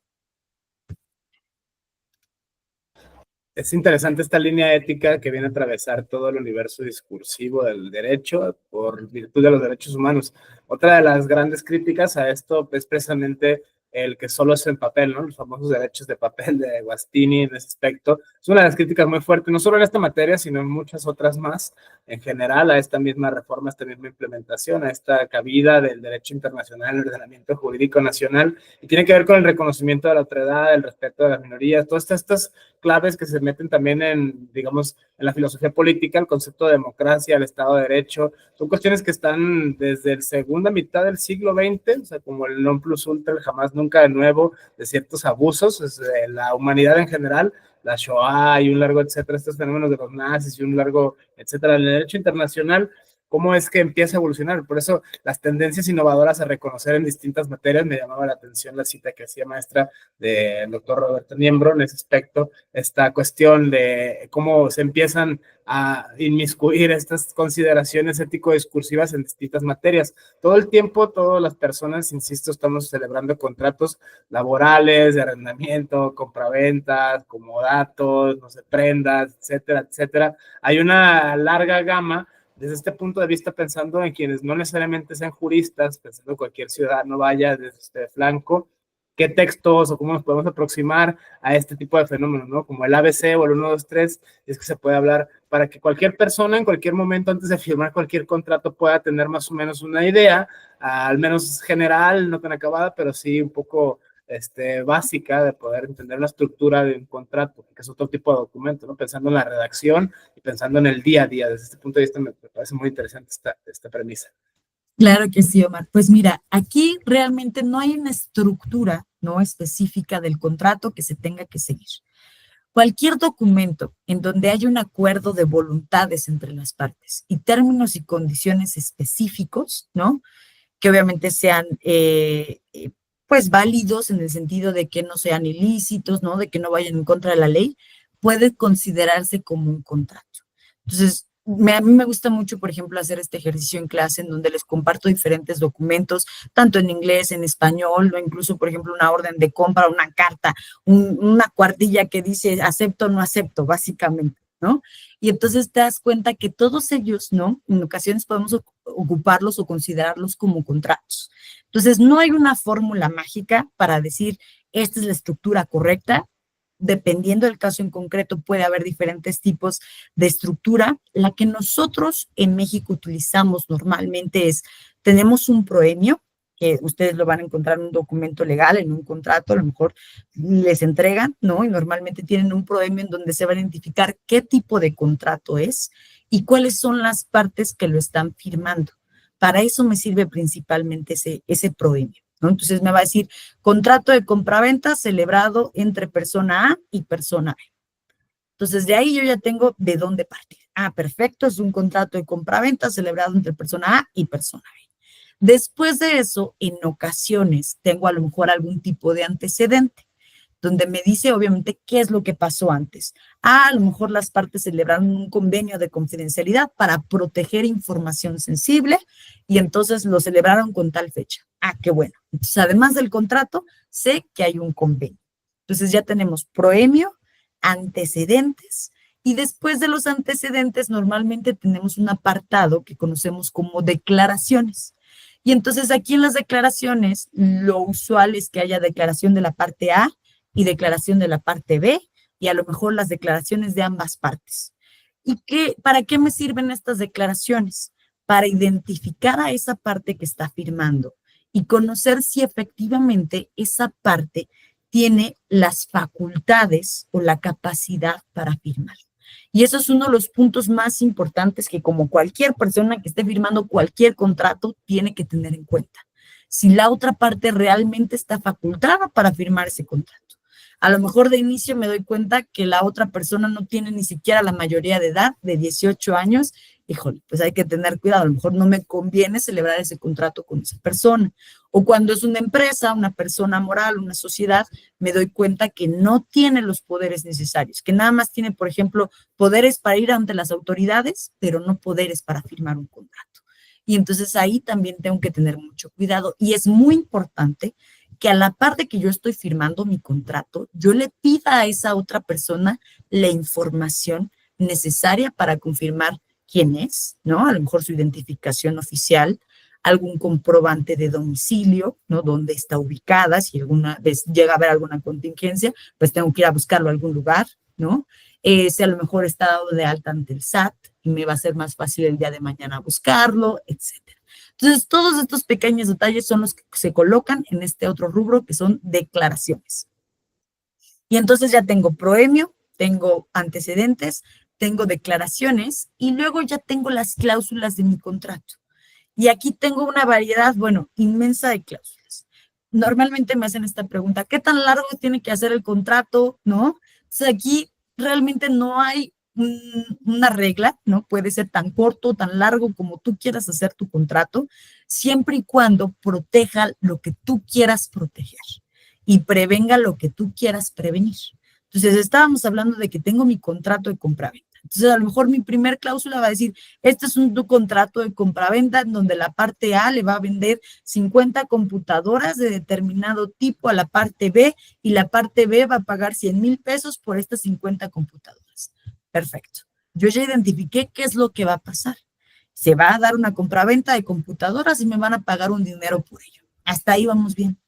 Speaker 1: Es interesante esta línea ética que viene a atravesar todo el universo discursivo del derecho por virtud de los derechos humanos. Otra de las grandes críticas a esto es precisamente el que solo es en papel, ¿no? Los famosos derechos de papel de Guastini en ese aspecto. Es una de las críticas muy fuertes, no solo en esta materia, sino en muchas otras más, en general, a esta misma reforma, a esta misma implementación, a esta cabida del derecho internacional, el ordenamiento jurídico nacional, y tiene que ver con el reconocimiento de la otredad, el respeto de las minorías, todas estas claves que se meten también en, digamos, en la filosofía política, el concepto de democracia, el Estado de Derecho, son cuestiones que están desde la segunda mitad del siglo XX, o sea, como el non plus ultra, el jamás nunca de nuevo, de ciertos abusos de la humanidad en general, la Shoah y un largo etcétera, estos fenómenos de los nazis y un largo etcétera, el derecho internacional, cómo es que empieza a evolucionar. Por eso las tendencias innovadoras a reconocer en distintas materias, me llamaba la atención la cita que hacía maestra del doctor Roberto Niembro en ese aspecto, esta cuestión de cómo se empiezan a inmiscuir estas consideraciones ético-discursivas en distintas materias. Todo el tiempo, todas las personas, insisto, estamos celebrando contratos laborales, de arrendamiento, compraventas, comodatos, no sé, prendas, etcétera, etcétera. Hay una larga gama desde este punto de vista, pensando en quienes no necesariamente sean juristas, pensando en cualquier ciudadano vaya desde este flanco, qué textos o cómo nos podemos aproximar a este tipo de fenómenos, ¿no? Como el ABC o el 1, 2, 3, es que se puede hablar para que cualquier persona en cualquier momento antes de firmar cualquier contrato pueda tener más o menos una idea, al menos general, no tan acabada, pero sí un poco básica de poder entender la estructura de un contrato, que es otro tipo de documento, ¿no? Pensando en la redacción y pensando en el día a día. Desde este punto de vista me parece muy interesante esta premisa.
Speaker 2: Claro que sí, Omar. Pues mira, aquí realmente no hay una estructura, ¿no?, específica del contrato que se tenga que seguir. Cualquier documento en donde haya un acuerdo de voluntades entre las partes y términos y condiciones específicos, ¿no?, que obviamente sean pues válidos en el sentido de que no sean ilícitos, ¿no?, de que no vayan en contra de la ley, puede considerarse como un contrato. Entonces, a mí me gusta mucho, por ejemplo, hacer este ejercicio en clase en donde les comparto diferentes documentos, tanto en inglés, en español, o incluso, por ejemplo, una orden de compra, una carta, una cuartilla que dice acepto o no acepto, básicamente, ¿no? Y entonces te das cuenta que todos ellos, ¿no?, en ocasiones podemos ocuparlos o considerarlos como contratos. Entonces, no hay una fórmula mágica para decir, esta es la estructura correcta. Dependiendo del caso en concreto, puede haber diferentes tipos de estructura. La que nosotros en México utilizamos normalmente es, tenemos un proemio que ustedes lo van a encontrar en un documento legal, en un contrato, a lo mejor les entregan, ¿no? Y normalmente tienen un proemio en donde se va a identificar qué tipo de contrato es y cuáles son las partes que lo están firmando. Para eso me sirve principalmente ese proemio, ¿no? Entonces me va a decir, contrato de compraventa celebrado entre persona A y persona B. Entonces, de ahí yo ya tengo de dónde partir. Ah, perfecto, es un contrato de compraventa celebrado entre persona A y persona B. Después de eso, en ocasiones, tengo a lo mejor algún tipo de antecedente, donde me dice, obviamente, qué es lo que pasó antes. Ah, a lo mejor las partes celebraron un convenio de confidencialidad para proteger información sensible y entonces lo celebraron con tal fecha. Ah, qué bueno. Entonces, además del contrato, sé que hay un convenio. Entonces, ya tenemos proemio, antecedentes, y después de los antecedentes normalmente tenemos un apartado que conocemos como declaraciones. Y entonces aquí en las declaraciones lo usual es que haya declaración de la parte A y declaración de la parte B y a lo mejor las declaraciones de ambas partes. ¿Y para qué me sirven estas declaraciones? Para identificar a esa parte que está firmando y conocer si efectivamente esa parte tiene las facultades o la capacidad para firmar. Y eso es uno de los puntos más importantes que como cualquier persona que esté firmando cualquier contrato tiene que tener en cuenta. Si la otra parte realmente está facultada para firmar ese contrato. A lo mejor de inicio me doy cuenta que la otra persona no tiene ni siquiera la mayoría de edad, de 18 años. Híjole, pues hay que tener cuidado. A lo mejor no me conviene celebrar ese contrato con esa persona. O cuando es una empresa, una persona moral, una sociedad, me doy cuenta que no tiene los poderes necesarios, que nada más tiene, por ejemplo, poderes para ir ante las autoridades, pero no poderes para firmar un contrato. Y entonces ahí también tengo que tener mucho cuidado. Y es muy importante que a la par de que yo estoy firmando mi contrato, yo le pida a esa otra persona la información necesaria para confirmar quién es, ¿no? A lo mejor su identificación oficial, algún comprobante de domicilio, ¿no? Dónde está ubicada, si alguna vez llega a haber alguna contingencia, pues tengo que ir a buscarlo a algún lugar, ¿no? Si a lo mejor está dado de alta ante el SAT y me va a ser más fácil el día de mañana buscarlo, etcétera. Entonces, todos estos pequeños detalles son los que se colocan en este otro rubro que son declaraciones. Y entonces ya tengo proemio, tengo antecedentes, tengo declaraciones y luego ya tengo las cláusulas de mi contrato. Y aquí tengo una variedad, bueno, inmensa de cláusulas. Normalmente me hacen esta pregunta, ¿qué tan largo tiene que hacer el contrato? ¿No? Entonces aquí realmente no hay una regla, ¿no? Puede ser tan corto, tan largo como tú quieras hacer tu contrato, siempre y cuando proteja lo que tú quieras proteger y prevenga lo que tú quieras prevenir. Entonces, estábamos hablando de que tengo mi contrato de compraventa. Entonces, a lo mejor mi primer cláusula va a decir, este es un contrato de compraventa en donde la parte A le va a vender 50 computadoras de determinado tipo a la parte B y la parte B va a pagar 100,000 pesos por estas 50 computadoras. Perfecto. Yo ya identifiqué qué es lo que va a pasar. Se va a dar una compraventa de computadoras y me van a pagar un dinero por ello. Hasta ahí vamos bien.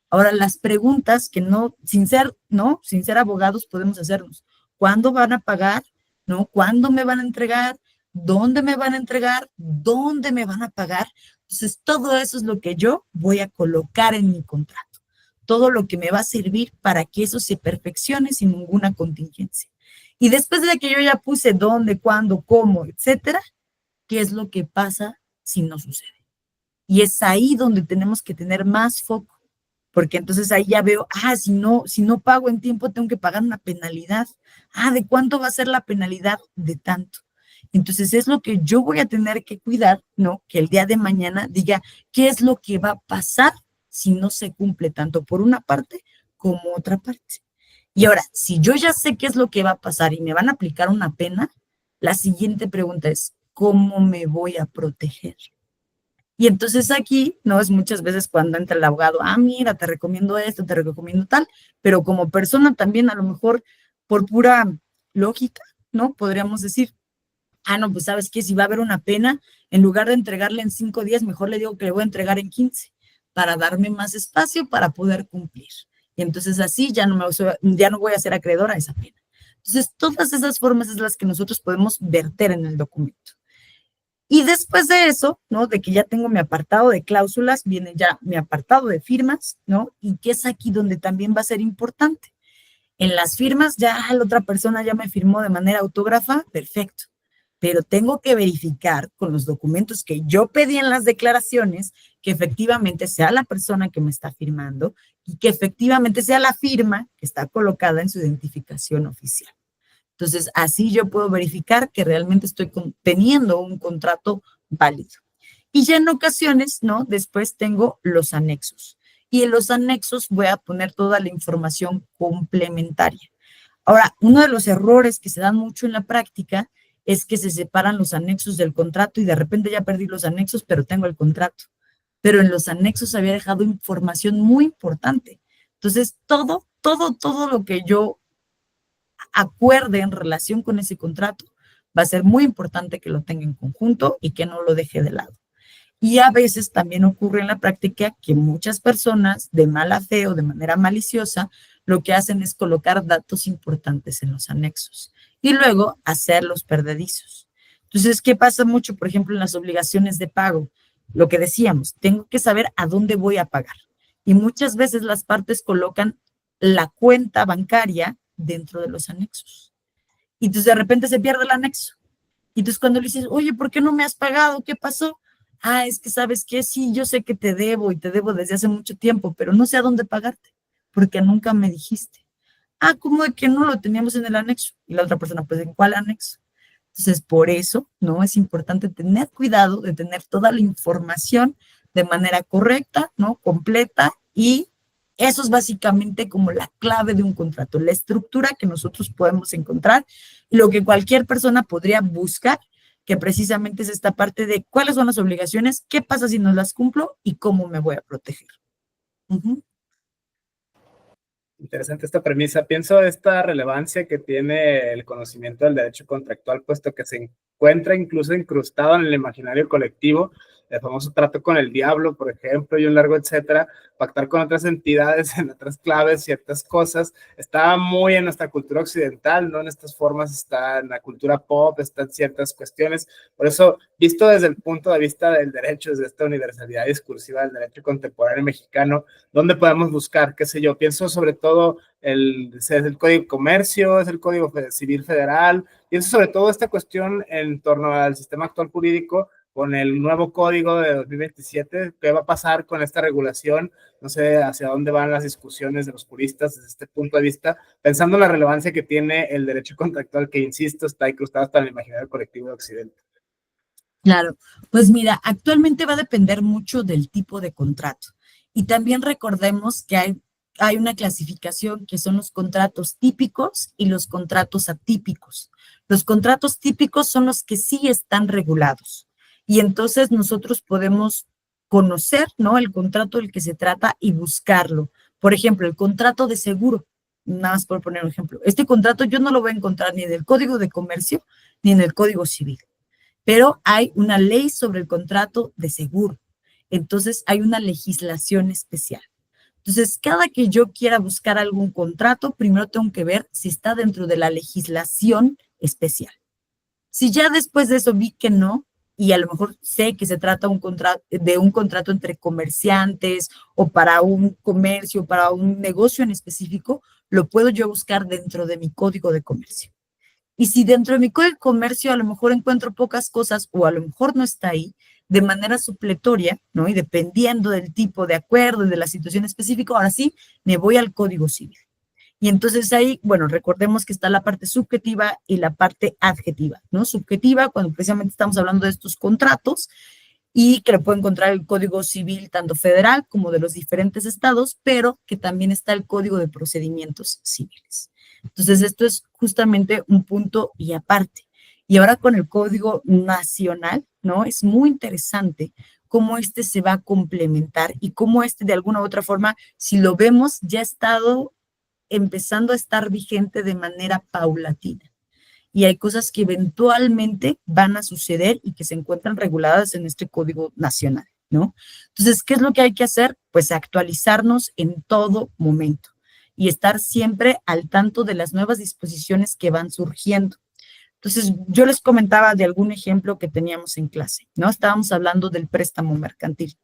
Speaker 2: Ahora, las preguntas que no, sin ser abogados podemos hacernos. ¿Cuándo van a pagar? ¿No? ¿Cuándo me van a entregar? ¿Dónde me van a entregar? ¿Dónde me van a pagar? Entonces, todo eso es lo que yo voy a colocar en mi contrato. Todo lo que me va a servir para que eso se perfeccione sin ninguna contingencia. Y después de que yo ya puse dónde, cuándo, cómo, etcétera, ¿qué es lo que pasa si no sucede? Y es ahí donde tenemos que tener más foco, porque entonces ahí ya veo, si no pago en tiempo, tengo que pagar una penalidad. ¿De cuánto va a ser la penalidad? De tanto. Entonces es lo que yo voy a tener que cuidar, ¿no? Que el día de mañana diga qué es lo que va a pasar si no se cumple tanto por una parte como otra parte. Y ahora, si yo ya sé qué es lo que va a pasar y me van a aplicar una pena, la siguiente pregunta es, ¿cómo me voy a proteger? Y entonces aquí, ¿no? Es muchas veces cuando entra el abogado, mira, te recomiendo esto, te recomiendo tal, pero como persona también a lo mejor por pura lógica, ¿no? Podríamos decir, no, pues sabes qué, si va a haber una pena, en lugar de entregarle en 5 días, mejor le digo que le voy a entregar en 15 para darme más espacio para poder cumplir. Y entonces así ya no voy a ser acreedora a esa pena. Entonces, todas esas formas es las que nosotros podemos verter en el documento. Y después de eso, ¿no? De que ya tengo mi apartado de cláusulas, viene ya mi apartado de firmas, ¿no? Y que es aquí donde también va a ser importante. En las firmas ya la otra persona ya me firmó de manera autógrafa, perfecto. Pero tengo que verificar con los documentos que yo pedí en las declaraciones que efectivamente sea la persona que me está firmando y que efectivamente sea la firma que está colocada en su identificación oficial. Entonces, así yo puedo verificar que realmente estoy teniendo un contrato válido. Y ya en ocasiones, ¿no? Después tengo los anexos. Y en los anexos voy a poner toda la información complementaria. Ahora, uno de los errores que se dan mucho en la práctica es que se separan los anexos del contrato y de repente ya perdí los anexos, pero tengo el contrato. Pero en los anexos había dejado información muy importante. Entonces, todo lo que yo acuerde en relación con ese contrato, va a ser muy importante que lo tenga en conjunto y que no lo deje de lado. Y a veces también ocurre en la práctica que muchas personas de mala fe o de manera maliciosa lo que hacen es colocar datos importantes en los anexos y luego hacerlos perdedizos. Entonces, ¿qué pasa mucho, por ejemplo, en las obligaciones de pago? Lo que decíamos, tengo que saber a dónde voy a pagar. Y muchas veces las partes colocan la cuenta bancaria dentro de los anexos. Y entonces de repente se pierde el anexo. Y entonces cuando le dices, oye, ¿por qué no me has pagado? ¿Qué pasó? Ah, es que sabes qué, sí, yo sé que te debo y te debo desde hace mucho tiempo, pero no sé a dónde pagarte, porque nunca me dijiste. Ah, ¿cómo de que no lo teníamos en el anexo? Y la otra persona, pues, ¿en cuál anexo? Entonces, por eso, ¿no? Es importante tener cuidado de tener toda la información de manera correcta, ¿no? Completa, y eso es básicamente como la clave de un contrato, la estructura que nosotros podemos encontrar, lo que cualquier persona podría buscar, que precisamente es esta parte de cuáles son las obligaciones, qué pasa si no las cumplo y cómo me voy a proteger. Uh-huh.
Speaker 1: Interesante esta premisa. Pienso esta relevancia que tiene el conocimiento del derecho contractual, puesto que se encuentra incluso incrustado en el imaginario colectivo, el famoso trato con el diablo, por ejemplo, y un largo etcétera, pactar con otras entidades en otras claves, ciertas cosas. Está muy en nuestra cultura occidental, ¿no? En estas formas está en la cultura pop, están ciertas cuestiones. Por eso, visto desde el punto de vista del derecho, desde esta universalidad discursiva del derecho contemporáneo mexicano, ¿dónde podemos buscar? ¿Qué sé yo? Pienso sobre todo es el Código de Comercio, es el Código Civil Federal, pienso sobre todo esta cuestión en torno al sistema actual jurídico con el nuevo código de 2027, ¿qué va a pasar con esta regulación? No sé hacia dónde van las discusiones de los juristas desde este punto de vista, pensando en la relevancia que tiene el derecho contractual, que insisto, está incrustado hasta en el imaginario colectivo de Occidente.
Speaker 2: Claro, pues mira, actualmente va a depender mucho del tipo de contrato. Y también recordemos que hay una clasificación que son los contratos típicos y los contratos atípicos. Los contratos típicos son los que sí están regulados. Y entonces nosotros podemos conocer, ¿no? El contrato del que se trata y buscarlo. Por ejemplo, el contrato de seguro. Nada más por poner un ejemplo. Este contrato yo no lo voy a encontrar ni en el Código de Comercio ni en el Código Civil, pero hay una ley sobre el contrato de seguro. Entonces, hay una legislación especial. Entonces, cada que yo quiera buscar algún contrato, primero tengo que ver si está dentro de la legislación especial. Si ya después de eso vi que no, y a lo mejor sé que se trata de un contrato entre comerciantes o para un comercio, para un negocio en específico, lo puedo yo buscar dentro de mi código de comercio. Y si dentro de mi código de comercio a lo mejor encuentro pocas cosas o a lo mejor no está ahí, de manera supletoria, ¿no? Y dependiendo del tipo de acuerdo y de la situación específica, ahora sí, me voy al Código Civil. Y entonces ahí, bueno, recordemos que está la parte subjetiva y la parte adjetiva, ¿no? Subjetiva, cuando precisamente estamos hablando de estos contratos y que lo puede encontrar el Código Civil tanto federal como de los diferentes estados, pero que también está el Código de Procedimientos Civiles. Entonces, esto es justamente un punto y aparte. Y ahora con el Código Nacional, ¿no? Es muy interesante cómo este se va a complementar y cómo este de alguna u otra forma, si lo vemos, ya ha estado empezando a estar vigente de manera paulatina. Y hay cosas que eventualmente van a suceder y que se encuentran reguladas en este Código Nacional, ¿no? Entonces, ¿qué es lo que hay que hacer? Pues actualizarnos en todo momento y estar siempre al tanto de las nuevas disposiciones que van surgiendo. Entonces, yo les comentaba de algún ejemplo que teníamos en clase, ¿no? Estábamos hablando del préstamo mercantil.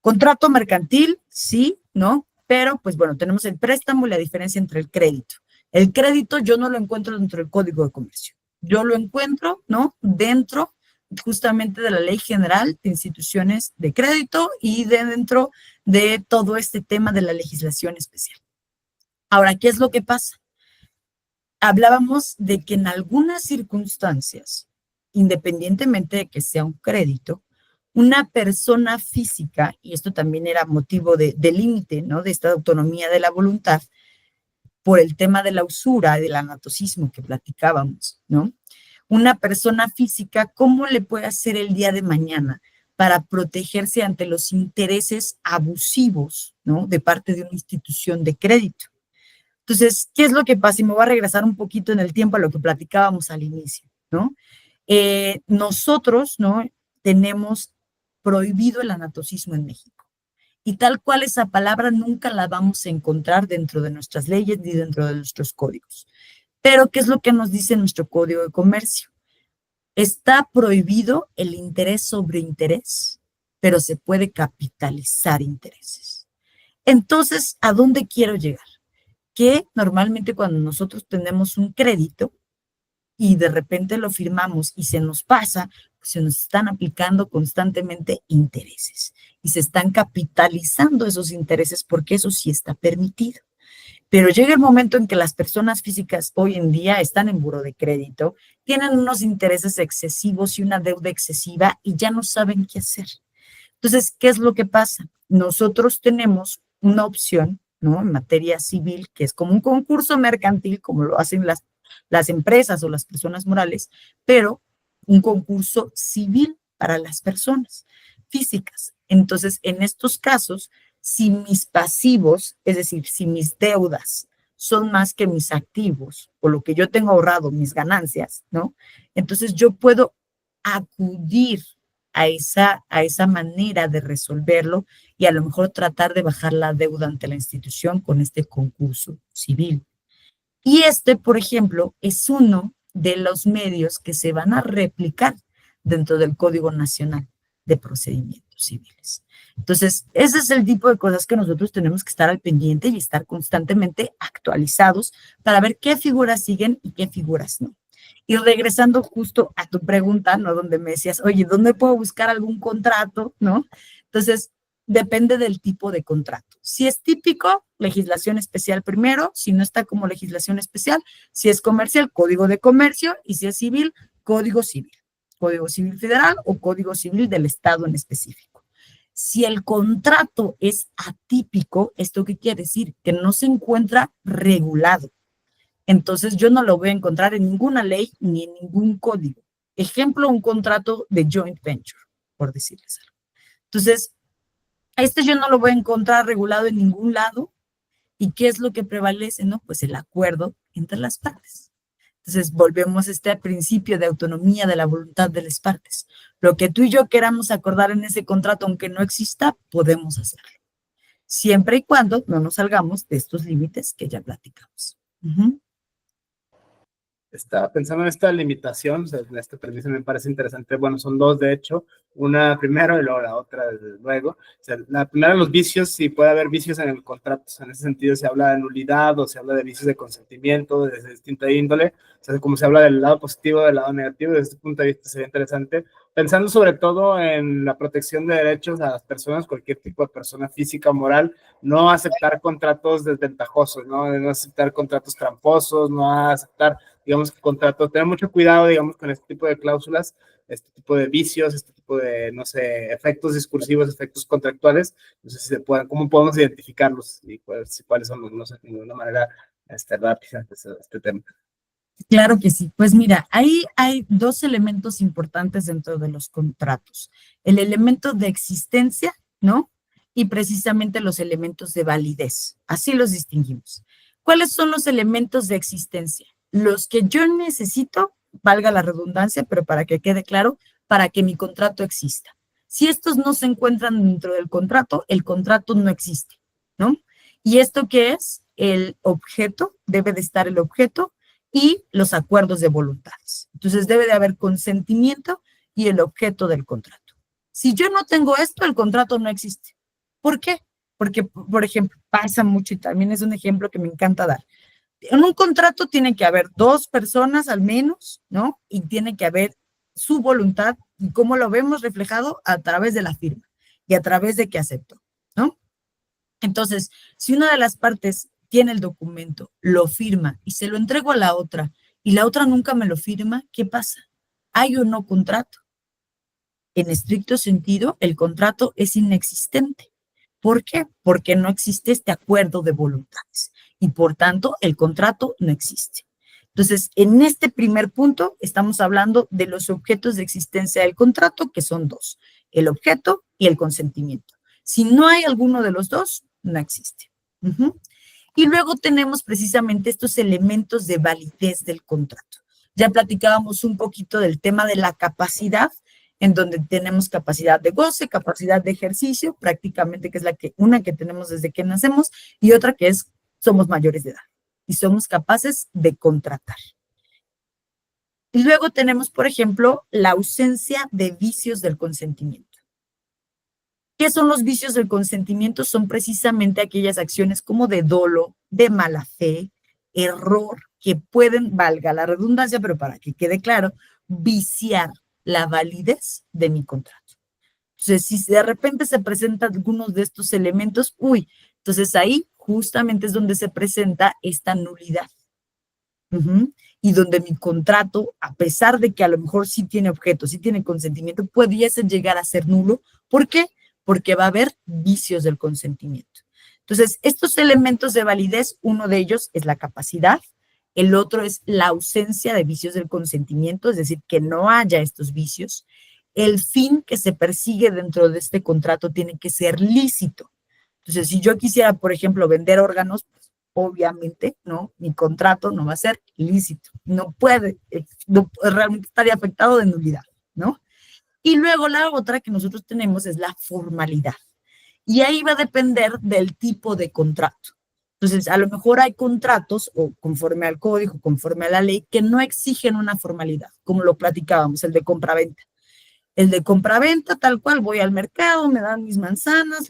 Speaker 2: Contrato mercantil, sí, ¿no? Pero, pues bueno, tenemos el préstamo y la diferencia entre el crédito. El crédito yo no lo encuentro dentro del Código de Comercio. Yo lo encuentro, ¿no? Dentro justamente de la Ley General de Instituciones de Crédito y dentro de todo este tema de la legislación especial. Ahora, ¿qué es lo que pasa? Hablábamos de que en algunas circunstancias, independientemente de que sea un crédito, una persona física, y esto también era motivo de límite, ¿no? De esta autonomía de la voluntad, por el tema de la usura, del anatocismo que platicábamos, ¿no? Una persona física, ¿cómo le puede hacer el día de mañana para protegerse ante los intereses abusivos, ¿no? De parte de una institución de crédito? Entonces, ¿qué es lo que pasa? Y me voy a regresar un poquito en el tiempo a lo que platicábamos al inicio, ¿no? Nosotros, ¿no? Tenemos prohibido el anatocismo en México. Y tal cual esa palabra nunca la vamos a encontrar dentro de nuestras leyes ni dentro de nuestros códigos. Pero, ¿qué es lo que nos dice nuestro Código de Comercio? Está prohibido el interés sobre interés, pero se puede capitalizar intereses. Entonces, ¿a dónde quiero llegar? Que normalmente cuando nosotros tenemos un crédito y de repente lo firmamos y se nos pasa, pues se nos están aplicando constantemente intereses y se están capitalizando esos intereses porque eso sí está permitido. Pero llega el momento en que las personas físicas hoy en día están en buró de crédito, tienen unos intereses excesivos y una deuda excesiva y ya no saben qué hacer. Entonces, ¿qué es lo que pasa? Nosotros tenemos una opción, ¿no? En materia civil, que es como un concurso mercantil, como lo hacen las empresas o las personas morales, pero un concurso civil para las personas físicas. Entonces, en estos casos, si mis pasivos, es decir, si mis deudas son más que mis activos o lo que yo tengo ahorrado, mis ganancias, ¿no? Entonces yo puedo acudir a esa manera de resolverlo y a lo mejor tratar de bajar la deuda ante la institución con este concurso civil. Y este, por ejemplo, es uno de los medios que se van a replicar dentro del Código Nacional de Procedimientos Civiles. Entonces, ese es el tipo de cosas que nosotros tenemos que estar al pendiente y estar constantemente actualizados para ver qué figuras siguen y qué figuras no. Y regresando justo a tu pregunta, ¿no? Donde me decías, oye, ¿dónde puedo buscar algún contrato? ¿No? Entonces, depende del tipo de contrato. Si es típico, legislación especial primero, si no está como legislación especial, si es comercial, Código de Comercio, y si es civil, Código Civil Federal o Código Civil del Estado en específico. Si el contrato es atípico, ¿esto qué quiere decir? Que no se encuentra regulado. Entonces yo no lo voy a encontrar en ninguna ley ni en ningún código. Ejemplo, un contrato de joint venture, por decirles algo. Entonces, yo no lo voy a encontrar regulado en ningún lado. ¿Y qué es lo que prevalece? No, pues el acuerdo entre las partes. Entonces, volvemos a este principio de autonomía de la voluntad de las partes. Lo que tú y yo queramos acordar en ese contrato, aunque no exista, podemos hacerlo. Siempre y cuando no nos salgamos de estos límites que ya platicamos.
Speaker 1: Estaba pensando en esta limitación, o sea, en esta premisa me parece interesante. Bueno, son dos, de hecho, una primero y luego la otra, desde luego. O sea, la primera, los vicios, si puede haber vicios en el contrato. En ese sentido, se habla de nulidad o se habla de vicios de consentimiento de distinta índole. O sea, como se habla del lado positivo, del lado negativo, desde este punto de vista sería interesante. Pensando sobre todo en la protección de derechos a las personas, cualquier tipo de persona física o moral, no aceptar contratos desventajosos, no aceptar contratos tramposos, no aceptar, digamos, contratos, tener mucho cuidado, digamos, con este tipo de cláusulas, este tipo de vicios, este tipo de, no sé, efectos discursivos, efectos contractuales. No sé si se pueden, cómo podemos identificarlos y cuáles son los, no sé, de una manera rápida este tema.
Speaker 2: Claro que sí. Pues mira, ahí hay dos elementos importantes dentro de los contratos. El elemento de existencia, ¿no? Y precisamente los elementos de validez. Así los distinguimos. ¿Cuáles son los elementos de existencia? Los que yo necesito, valga la redundancia, pero para que quede claro, para que mi contrato exista. Si estos no se encuentran dentro del contrato, el contrato no existe, ¿no? ¿Y esto qué es? El objeto, debe de estar el objeto, y los acuerdos de voluntades. Entonces debe de haber consentimiento y el objeto del contrato. Si yo no tengo esto, el contrato no existe. ¿Por qué? Porque, por ejemplo, pasa mucho y también es un ejemplo que me encanta dar. En un contrato tiene que haber dos personas al menos, ¿no? Y tiene que haber su voluntad y cómo lo vemos reflejado a través de la firma y a través de que acepto, ¿no? Entonces, si una de las partes tiene el documento, lo firma y se lo entrego a la otra y la otra nunca me lo firma, ¿qué pasa? ¿Hay o no contrato? En estricto sentido, el contrato es inexistente. ¿Por qué? Porque no existe este acuerdo de voluntades y por tanto el contrato no existe. Entonces, en este primer punto estamos hablando de los objetos de existencia del contrato, que son dos, el objeto y el consentimiento. Si no hay alguno de los dos, no existe. Y luego tenemos precisamente estos elementos de validez del contrato. Ya platicábamos un poquito del tema de la capacidad, en donde tenemos capacidad de goce, capacidad de ejercicio, prácticamente que es una que tenemos desde que nacemos y otra que es somos mayores de edad y somos capaces de contratar. Y luego tenemos, por ejemplo, la ausencia de vicios del consentimiento. ¿Qué son los vicios del consentimiento? Son precisamente aquellas acciones como de dolo, de mala fe, error, que pueden, valga la redundancia, pero para que quede claro, viciar la validez de mi contrato. Entonces, si de repente se presentan algunos de estos elementos, entonces ahí justamente es donde se presenta esta nulidad. Y donde mi contrato, a pesar de que a lo mejor sí tiene objeto, sí tiene consentimiento, pudiese llegar a ser nulo. ¿Por qué? Porque va a haber vicios del consentimiento. Entonces, estos elementos de validez, uno de ellos es la capacidad, el otro es la ausencia de vicios del consentimiento, es decir, que no haya estos vicios. El fin que se persigue dentro de este contrato tiene que ser lícito. Entonces, si yo quisiera, por ejemplo, vender órganos, pues, obviamente, ¿no? Mi contrato no va a ser lícito. No puede, realmente estaría afectado de nulidad, ¿no? Y luego la otra que nosotros tenemos es la formalidad. Y ahí va a depender del tipo de contrato. Entonces, a lo mejor hay contratos, o conforme al código, conforme a la ley, que no exigen una formalidad, como lo platicábamos, el de compraventa. El de compraventa, tal cual, voy al mercado, me dan mis manzanas,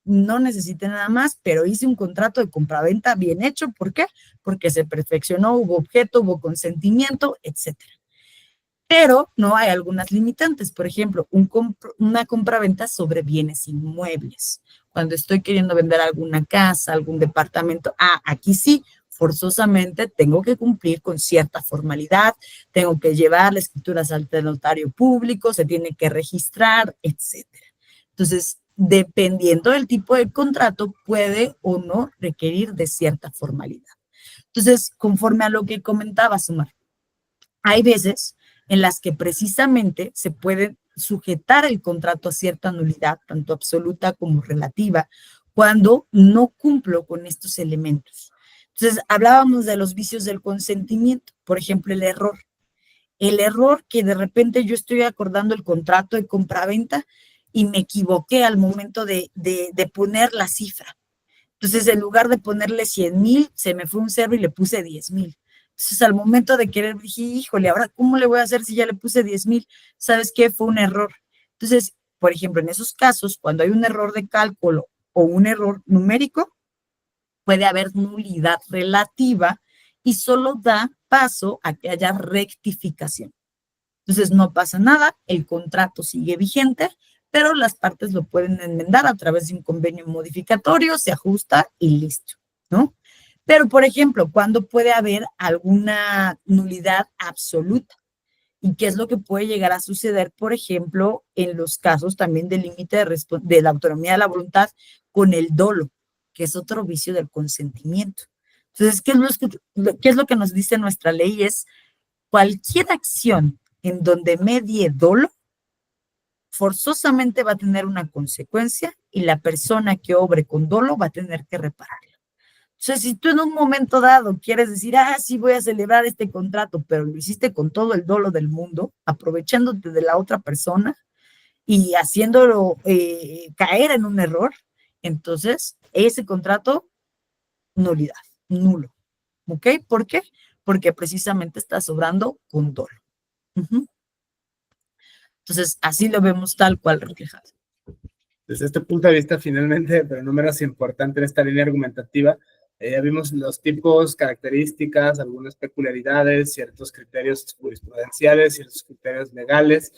Speaker 2: no necesité nada más, pero hice un contrato de compraventa bien hecho. ¿Por qué? Porque se perfeccionó, hubo objeto, hubo consentimiento, etcétera. Pero no hay algunas limitantes. Por ejemplo, una compraventa sobre bienes inmuebles. Cuando estoy queriendo vender alguna casa, algún departamento, aquí sí, forzosamente tengo que cumplir con cierta formalidad, tengo que llevar las escrituras ante el notario público, se tiene que registrar, etcétera. Entonces, dependiendo del tipo de contrato, puede o no requerir de cierta formalidad. Entonces, conforme a lo que comentaba Sumar, hay veces en las que precisamente se puede sujetar el contrato a cierta nulidad, tanto absoluta como relativa, cuando no cumplo con estos elementos. Entonces, hablábamos de los vicios del consentimiento, por ejemplo, el error. El error que de repente yo estoy acordando el contrato de compraventa y me equivoqué al momento de poner la cifra. Entonces, en lugar de ponerle 100,000, se me fue un cero y le puse 10,000. Entonces, al momento de querer, dije, híjole, ahora, ¿cómo le voy a hacer si ya le puse 10,000? ¿Sabes qué? Fue un error. Entonces, por ejemplo, en esos casos, cuando hay un error de cálculo o un error numérico, puede haber nulidad relativa y solo da paso a que haya rectificación. Entonces, no pasa nada, el contrato sigue vigente, pero las partes lo pueden enmendar a través de un convenio modificatorio, se ajusta y listo, ¿no? Pero, por ejemplo, ¿cuándo puede haber alguna nulidad absoluta? ¿Y qué es lo que puede llegar a suceder, por ejemplo, en los casos también del límite de la autonomía de la voluntad con el dolo, que es otro vicio del consentimiento? Entonces, ¿qué es lo que nos dice nuestra ley? Es cualquier acción en donde medie dolo, forzosamente va a tener una consecuencia y la persona que obre con dolo va a tener que repararla. O sea, si tú en un momento dado quieres decir, sí voy a celebrar este contrato, pero lo hiciste con todo el dolo del mundo, aprovechándote de la otra persona y haciéndolo caer en un error, entonces ese contrato, nulidad, nulo. ¿Ok? ¿Por qué? porque precisamente estás obrando con dolo. Entonces, así lo vemos tal cual reflejado.
Speaker 1: Desde este punto de vista, finalmente, pero no menos importante en esta línea argumentativa, ya vimos los tipos, características, algunas peculiaridades, ciertos criterios jurisprudenciales, ciertos criterios legales.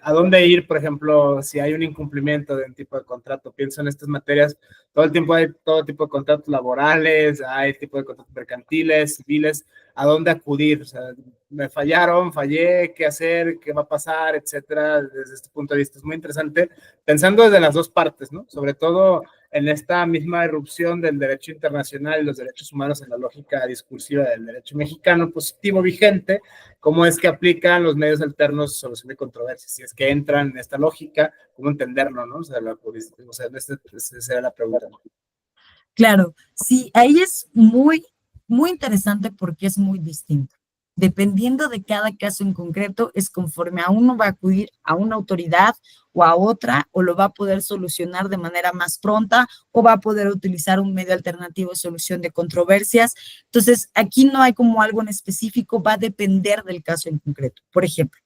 Speaker 1: ¿A dónde ir, por ejemplo, si hay un incumplimiento de un tipo de contrato? Pienso en estas materias, todo el tiempo hay todo tipo de contratos laborales, hay tipo de contratos mercantiles, civiles. ¿A dónde acudir? O sea, me fallaron, fallé, qué hacer, qué va a pasar, etcétera. Desde este punto de vista es muy interesante, pensando desde las dos partes, ¿no? Sobre todo en esta misma irrupción del derecho internacional y los derechos humanos en la lógica discursiva del derecho mexicano positivo vigente, cómo es que aplican los medios alternos de solución de controversias, si es que entran en esta lógica, cómo entenderlo, ¿no? O sea, esa será la pregunta.
Speaker 2: Claro, sí, ahí es muy, muy interesante porque es muy distinto. Dependiendo de cada caso en concreto, es conforme a uno va a acudir a una autoridad o a otra, o lo va a poder solucionar de manera más pronta, o va a poder utilizar un medio alternativo de solución de controversias. Entonces, aquí no hay como algo en específico, va a depender del caso en concreto. Por ejemplo,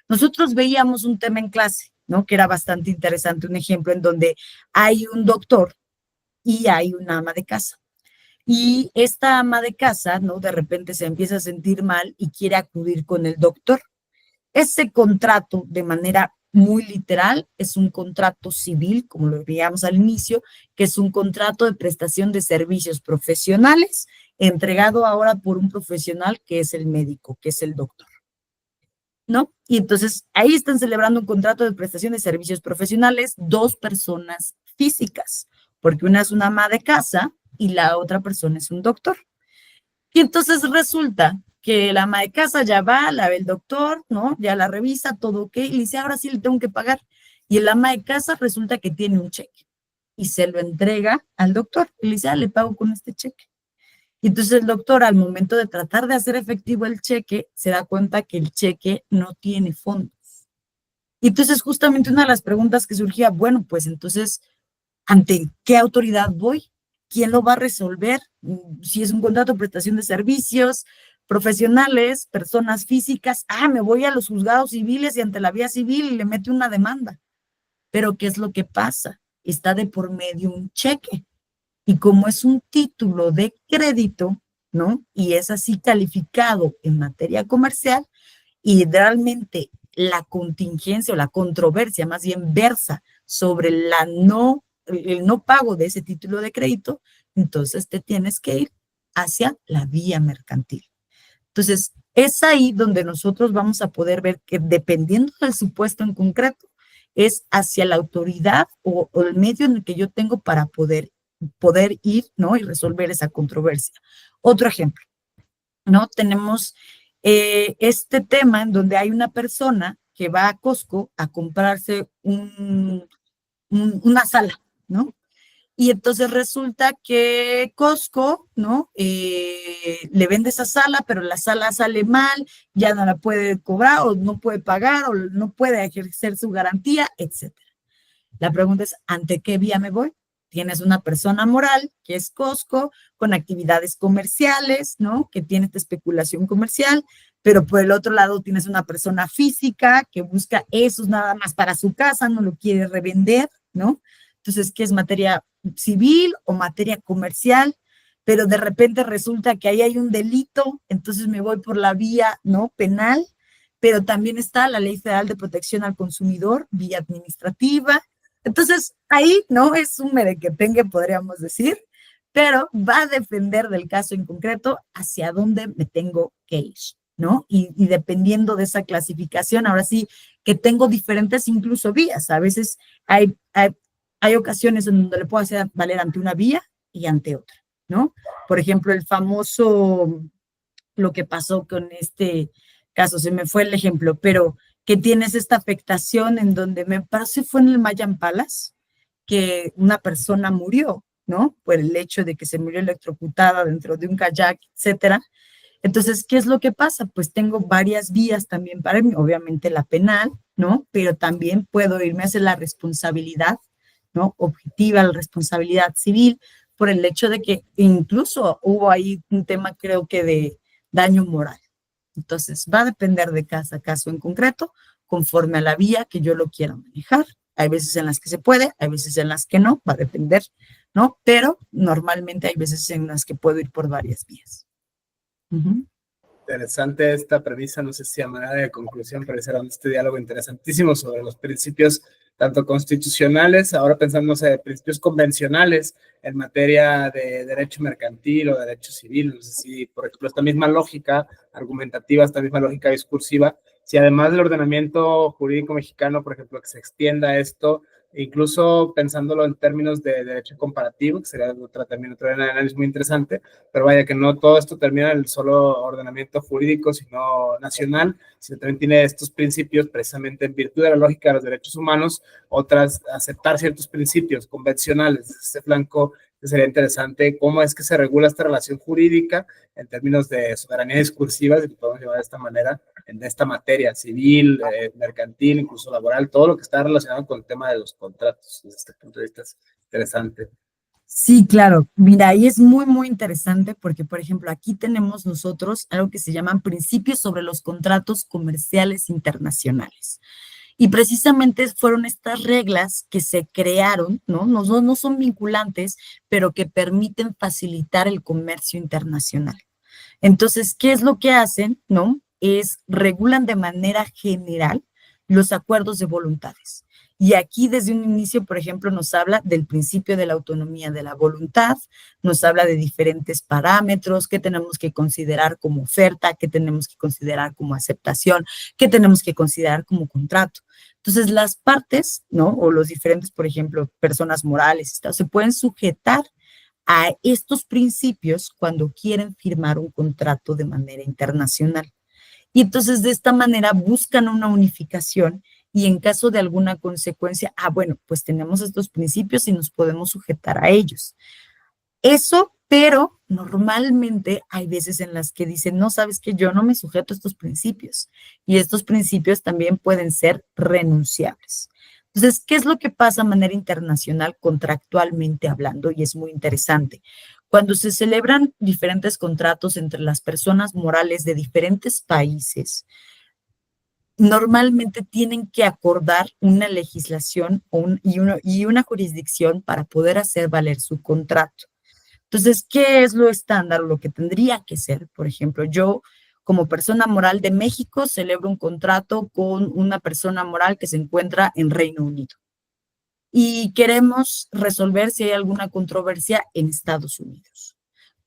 Speaker 2: nosotros veíamos un tema en clase, ¿no? Que era bastante interesante, un ejemplo en donde hay un doctor y hay una ama de casa. Y esta ama de casa, ¿no? De repente se empieza a sentir mal y quiere acudir con el doctor. Ese contrato, de manera muy literal, es un contrato civil, como lo veíamos al inicio, que es un contrato de prestación de servicios profesionales, entregado ahora por un profesional que es el médico, que es el doctor, ¿no? Y entonces ahí están celebrando un contrato de prestación de servicios profesionales, dos personas físicas, porque una es una ama de casa y la otra persona es un doctor. Y entonces resulta que la ama de casa ya va, la ve el doctor, ¿no? Ya la revisa, todo ok, y le dice, ahora sí le tengo que pagar. Y el ama de casa resulta que tiene un cheque y se lo entrega al doctor. Y le dice, le pago con este cheque. Y entonces el doctor, al momento de tratar de hacer efectivo el cheque, se da cuenta que el cheque no tiene fondos. Y entonces justamente una de las preguntas que surgía, bueno, pues entonces, ¿ante qué autoridad voy? ¿Quién lo va a resolver? Si es un contrato de prestación de servicios profesionales, personas físicas, me voy a los juzgados civiles y ante la vía civil y le mete una demanda. Pero ¿qué es lo que pasa? Está de por medio un cheque. Y como es un título de crédito, ¿no? Y es así calificado en materia comercial, y realmente la contingencia o la controversia más bien versa sobre el no pago de ese título de crédito, entonces te tienes que ir hacia la vía mercantil. Entonces, es ahí donde nosotros vamos a poder ver que dependiendo del supuesto en concreto, es hacia la autoridad o el medio en el que yo tengo para poder ir, ¿no? Y resolver esa controversia. Otro ejemplo, ¿no? Tenemos este tema en donde hay una persona que va a Costco a comprarse una sala, ¿no? Y entonces resulta que Costco, ¿no? Le vende esa sala, pero la sala sale mal, ya no la puede cobrar o no puede pagar o no puede ejercer su garantía, etc. La pregunta es, ¿ante qué vía me voy? Tienes una persona moral, que es Costco, con actividades comerciales, ¿no? Que tiene esta especulación comercial, pero por el otro lado tienes una persona física que busca eso nada más para su casa, no lo quiere revender, ¿no? Entonces, ¿qué es materia civil o materia comercial? Pero de repente resulta que ahí hay un delito, entonces me voy por la vía, ¿no? Penal, pero también está la Ley Federal de Protección al Consumidor, vía administrativa. Entonces, ahí no es un merequetengue, podríamos decir, pero va a depender del caso en concreto hacia dónde me tengo que ir, ¿no? Y dependiendo de esa clasificación, ahora sí que tengo diferentes incluso vías. A veces hay ocasiones en donde le puedo hacer valer ante una vía y ante otra, ¿no? Por ejemplo, el famoso, lo que pasó con este caso, se me fue el ejemplo, pero que tienes esta afectación en donde me parece fue en el Mayan Palace, que una persona murió, ¿no? Por el hecho de que se murió electrocutada dentro de un kayak, etcétera. Entonces, ¿qué es lo que pasa? Pues tengo varias vías también para mí, obviamente la penal, ¿no? Pero también puedo irme hacia la responsabilidad, ¿no? Objetiva, la responsabilidad civil, por el hecho de que incluso hubo ahí un tema, creo que daño moral. Entonces, va a depender de cada caso en concreto, conforme a la vía que yo lo quiera manejar. Hay veces en las que se puede, hay veces en las que no, va a depender, ¿no? Pero normalmente hay veces en las que puedo ir por varias vías.
Speaker 1: Interesante esta premisa, no sé si a manera de conclusión, pero será este diálogo interesantísimo sobre los principios tanto constitucionales, ahora pensando, no sé, principios convencionales en materia de derecho mercantil o derecho civil, no sé si, por ejemplo, esta misma lógica argumentativa, esta misma lógica discursiva, si además del ordenamiento jurídico mexicano, por ejemplo, que se extienda esto, incluso pensándolo en términos de derecho comparativo, que sería también otro análisis muy interesante, pero vaya que no todo esto termina en el solo ordenamiento jurídico, sino nacional, sino también tiene estos principios precisamente en virtud de la lógica de los derechos humanos, otras aceptar ciertos principios convencionales. Este flanco sería interesante cómo es que se regula esta relación jurídica en términos de soberanía discursiva, si lo podemos llamar de esta manera, en esta materia civil, mercantil, incluso laboral, todo lo que está relacionado con el tema de los contratos. Desde este punto de vista es interesante.
Speaker 2: Sí, claro. Mira, ahí es muy, muy interesante porque, por ejemplo, aquí tenemos nosotros algo que se llaman principios sobre los contratos comerciales internacionales. Y precisamente fueron estas reglas que se crearon, ¿no? No son vinculantes, pero que permiten facilitar el comercio internacional. Entonces, ¿qué es lo que hacen? ¿No? Es regulan de manera general los acuerdos de voluntades. Y aquí desde un inicio, por ejemplo, nos habla del principio de la autonomía de la voluntad, nos habla de diferentes parámetros, qué tenemos que considerar como oferta, qué tenemos que considerar como aceptación, qué tenemos que considerar como contrato. Entonces, las partes, ¿no? O los diferentes, por ejemplo, personas morales, se pueden sujetar a estos principios cuando quieren firmar un contrato de manera internacional. Y entonces de esta manera buscan una unificación y en caso de alguna consecuencia, bueno, pues tenemos estos principios y nos podemos sujetar a ellos. Eso, pero normalmente hay veces en las que dicen, no, sabes que yo no me sujeto a estos principios y estos principios también pueden ser renunciables. Entonces, ¿qué es lo que pasa de manera internacional contractualmente hablando? Y es muy interesante. Cuando se celebran diferentes contratos entre las personas morales de diferentes países, normalmente tienen que acordar una legislación y una jurisdicción para poder hacer valer su contrato. Entonces, ¿qué es lo estándar, lo que tendría que ser? Por ejemplo, yo como persona moral de México celebro un contrato con una persona moral que se encuentra en Reino Unido y queremos resolver si hay alguna controversia en Estados Unidos.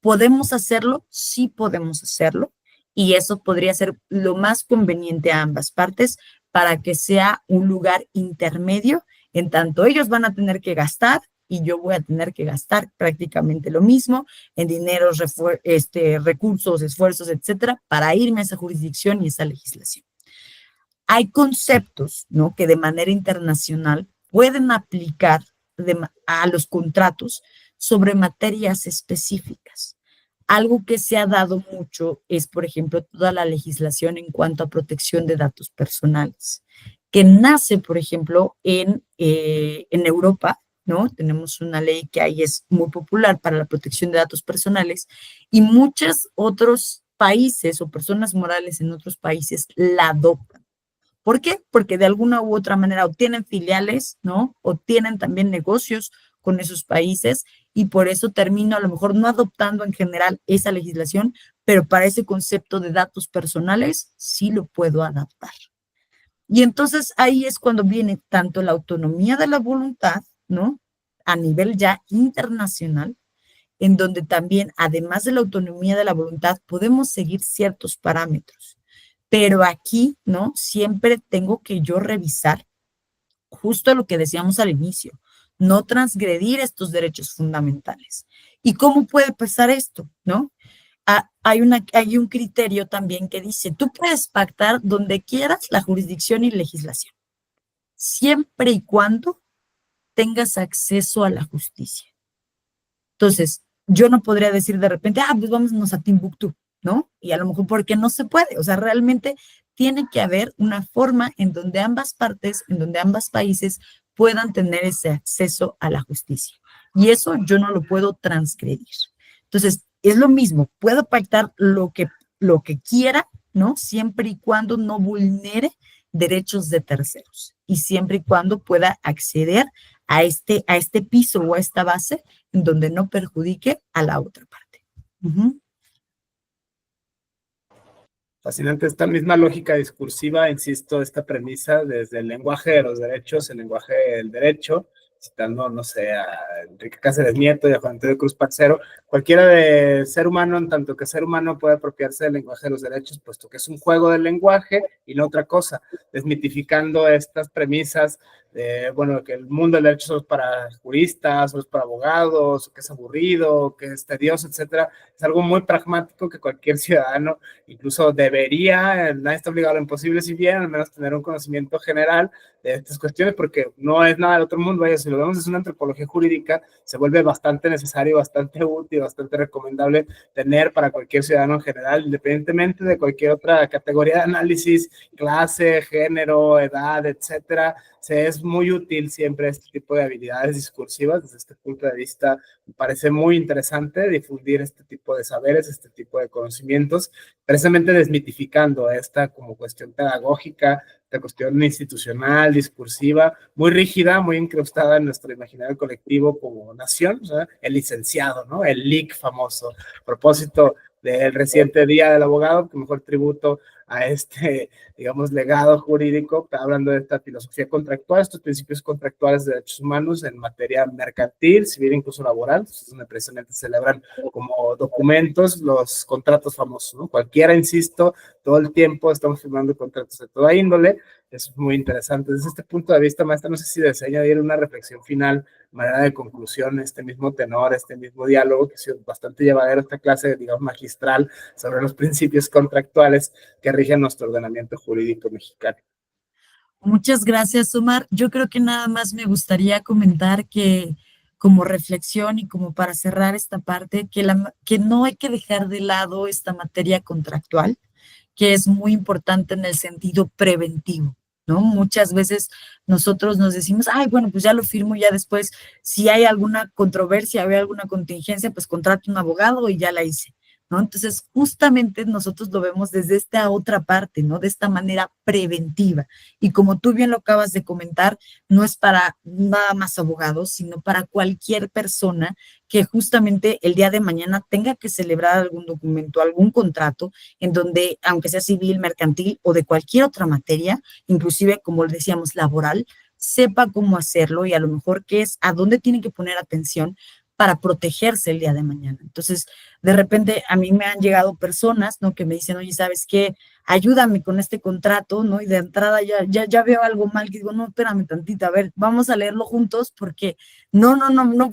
Speaker 2: ¿Podemos hacerlo? Sí podemos hacerlo y eso podría ser lo más conveniente a ambas partes para que sea un lugar intermedio, en tanto ellos van a tener que gastar y yo voy a tener que gastar prácticamente lo mismo en dinero, recursos, esfuerzos, etcétera, para irme a esa jurisdicción y esa legislación. Hay conceptos, ¿no?, que de manera internacional pueden aplicar a los contratos sobre materias específicas. Algo que se ha dado mucho es, por ejemplo, toda la legislación en cuanto a protección de datos personales, que nace, por ejemplo, en Europa, ¿no? Tenemos una ley que ahí es muy popular para la protección de datos personales y muchos otros países o personas morales en otros países la adoptan. ¿Por qué? Porque de alguna u otra manera o tienen filiales, ¿no? O tienen también negocios con esos países y por eso termino a lo mejor no adoptando en general esa legislación, pero para ese concepto de datos personales sí lo puedo adaptar. Y entonces ahí es cuando viene tanto la autonomía de la voluntad, ¿no? A nivel ya internacional, en donde también, además de la autonomía de la voluntad, podemos seguir ciertos parámetros. Pero aquí, ¿no? Siempre tengo que yo revisar justo lo que decíamos al inicio, no transgredir estos derechos fundamentales. ¿Y cómo puede pasar esto, no? Hay un criterio también que dice, tú puedes pactar donde quieras la jurisdicción y legislación, siempre y cuando tengas acceso a la justicia. Entonces, yo no podría decir de repente, pues vámonos a Timbuktu, ¿no? Y a lo mejor porque no se puede, o sea, realmente tiene que haber una forma en donde ambas partes, en donde ambos países puedan tener ese acceso a la justicia. Y eso yo no lo puedo transgredir. Entonces, es lo mismo, puedo pactar lo que lo que quiera, ¿no? Siempre y cuando no vulnere derechos de terceros y siempre y cuando pueda acceder a este piso o a esta base en donde no perjudique a la otra parte.
Speaker 1: Fascinante esta misma lógica discursiva, insisto, esta premisa desde el lenguaje de los derechos, el lenguaje del derecho, citando, no sé, a Enrique Cáceres Nieto y a Juan Antonio Cruz Parcero, cualquiera de ser humano, en tanto que ser humano puede apropiarse del lenguaje de los derechos, puesto que es un juego del lenguaje y no otra cosa, desmitificando estas premisas de, bueno, que el mundo del derecho solo es para juristas, solo es para abogados, que es aburrido, que es tedioso, etcétera. Es algo muy pragmático que cualquier ciudadano incluso debería, nadie está obligado a lo imposible, si bien al menos tener un conocimiento general de estas cuestiones, porque no es nada del otro mundo. Vaya, si lo vemos desde una antropología jurídica, se vuelve bastante necesario, bastante útil, bastante recomendable tener para cualquier ciudadano en general, independientemente de cualquier otra categoría de análisis, clase, género, edad, etcétera. Se es muy útil siempre este tipo de habilidades discursivas. Desde este punto de vista, me parece muy interesante difundir este tipo de saberes, este tipo de conocimientos, precisamente desmitificando esta como cuestión pedagógica, esta cuestión institucional, discursiva, muy rígida, muy incrustada en nuestro imaginario colectivo como nación, ¿no? El licenciado, ¿no? El LIC famoso. A propósito del reciente Día del Abogado, que mejor tributo a este, digamos, legado jurídico, hablando de esta filosofía contractual, estos principios contractuales de derechos humanos en materia mercantil, civil, incluso laboral, es donde precisamente celebran como documentos los contratos famosos, ¿no? Cualquiera, insisto, todo el tiempo estamos firmando contratos de toda índole. Es muy interesante. Desde este punto de vista, maestra, no sé si desea añadir una reflexión final, manera de conclusión, este mismo tenor, este mismo diálogo, que ha sido bastante llevadero, esta clase, digamos, magistral sobre los principios contractuales que rigen nuestro ordenamiento jurídico mexicano.
Speaker 2: Muchas gracias, Omar. Yo creo que nada más me gustaría comentar que como reflexión y como para cerrar esta parte, que no hay que dejar de lado esta materia contractual, que es muy importante en el sentido preventivo, ¿no? Muchas veces nosotros nos decimos, ay, bueno, pues ya lo firmo, ya después, si hay alguna controversia, hay alguna contingencia, pues contrato un abogado y ya la hice, ¿no? Entonces, justamente nosotros lo vemos desde esta otra parte, ¿no? De esta manera preventiva. Y como tú bien lo acabas de comentar, no es para nada más abogados, sino para cualquier persona que justamente el día de mañana tenga que celebrar algún documento, algún contrato, en donde, aunque sea civil, mercantil o de cualquier otra materia, inclusive, como decíamos, laboral, sepa cómo hacerlo y a lo mejor qué es, a dónde tiene que poner atención para protegerse el día de mañana. Entonces, de repente a mí me han llegado personas, ¿no? Que me dicen, oye, ¿sabes qué? Ayúdame con este contrato, ¿no? Y de entrada ya veo algo mal, que digo, no, espérame tantito, a ver, vamos a leerlo juntos porque no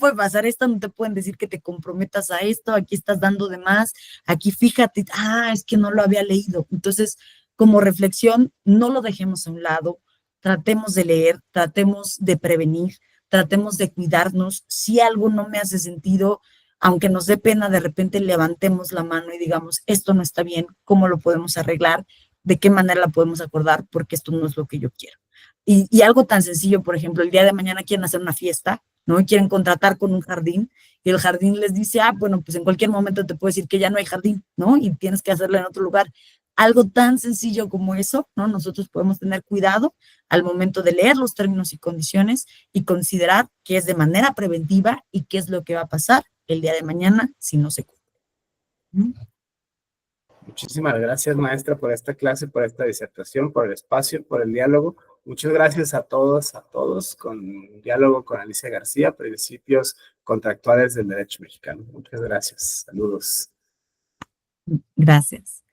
Speaker 2: puede pasar esto, no te pueden decir que te comprometas a esto, aquí estás dando de más, aquí fíjate, es que no lo había leído. Entonces, como reflexión, no lo dejemos a un lado, tratemos de leer, tratemos de prevenir, tratemos de cuidarnos. Si algo no me hace sentido, aunque nos dé pena, de repente levantemos la mano y digamos, esto no está bien, ¿cómo lo podemos arreglar? ¿De qué manera la podemos acordar? Porque esto no es lo que yo quiero. Y algo tan sencillo, por ejemplo, el día de mañana quieren hacer una fiesta, ¿no? Y quieren contratar con un jardín, y el jardín les dice, bueno, pues en cualquier momento te puedo decir que ya no hay jardín, ¿no? Y tienes que hacerlo en otro lugar. Algo tan sencillo como eso, ¿no? Nosotros podemos tener cuidado al momento de leer los términos y condiciones y considerar que es de manera preventiva y qué es lo que va a pasar el día de mañana si no se cumple.
Speaker 1: Muchísimas gracias, maestra, por esta clase, por esta disertación, por el espacio, por el diálogo. Muchas gracias a todos, con diálogo con Alicia García, principios contractuales del derecho mexicano. Muchas gracias. Saludos.
Speaker 2: Gracias.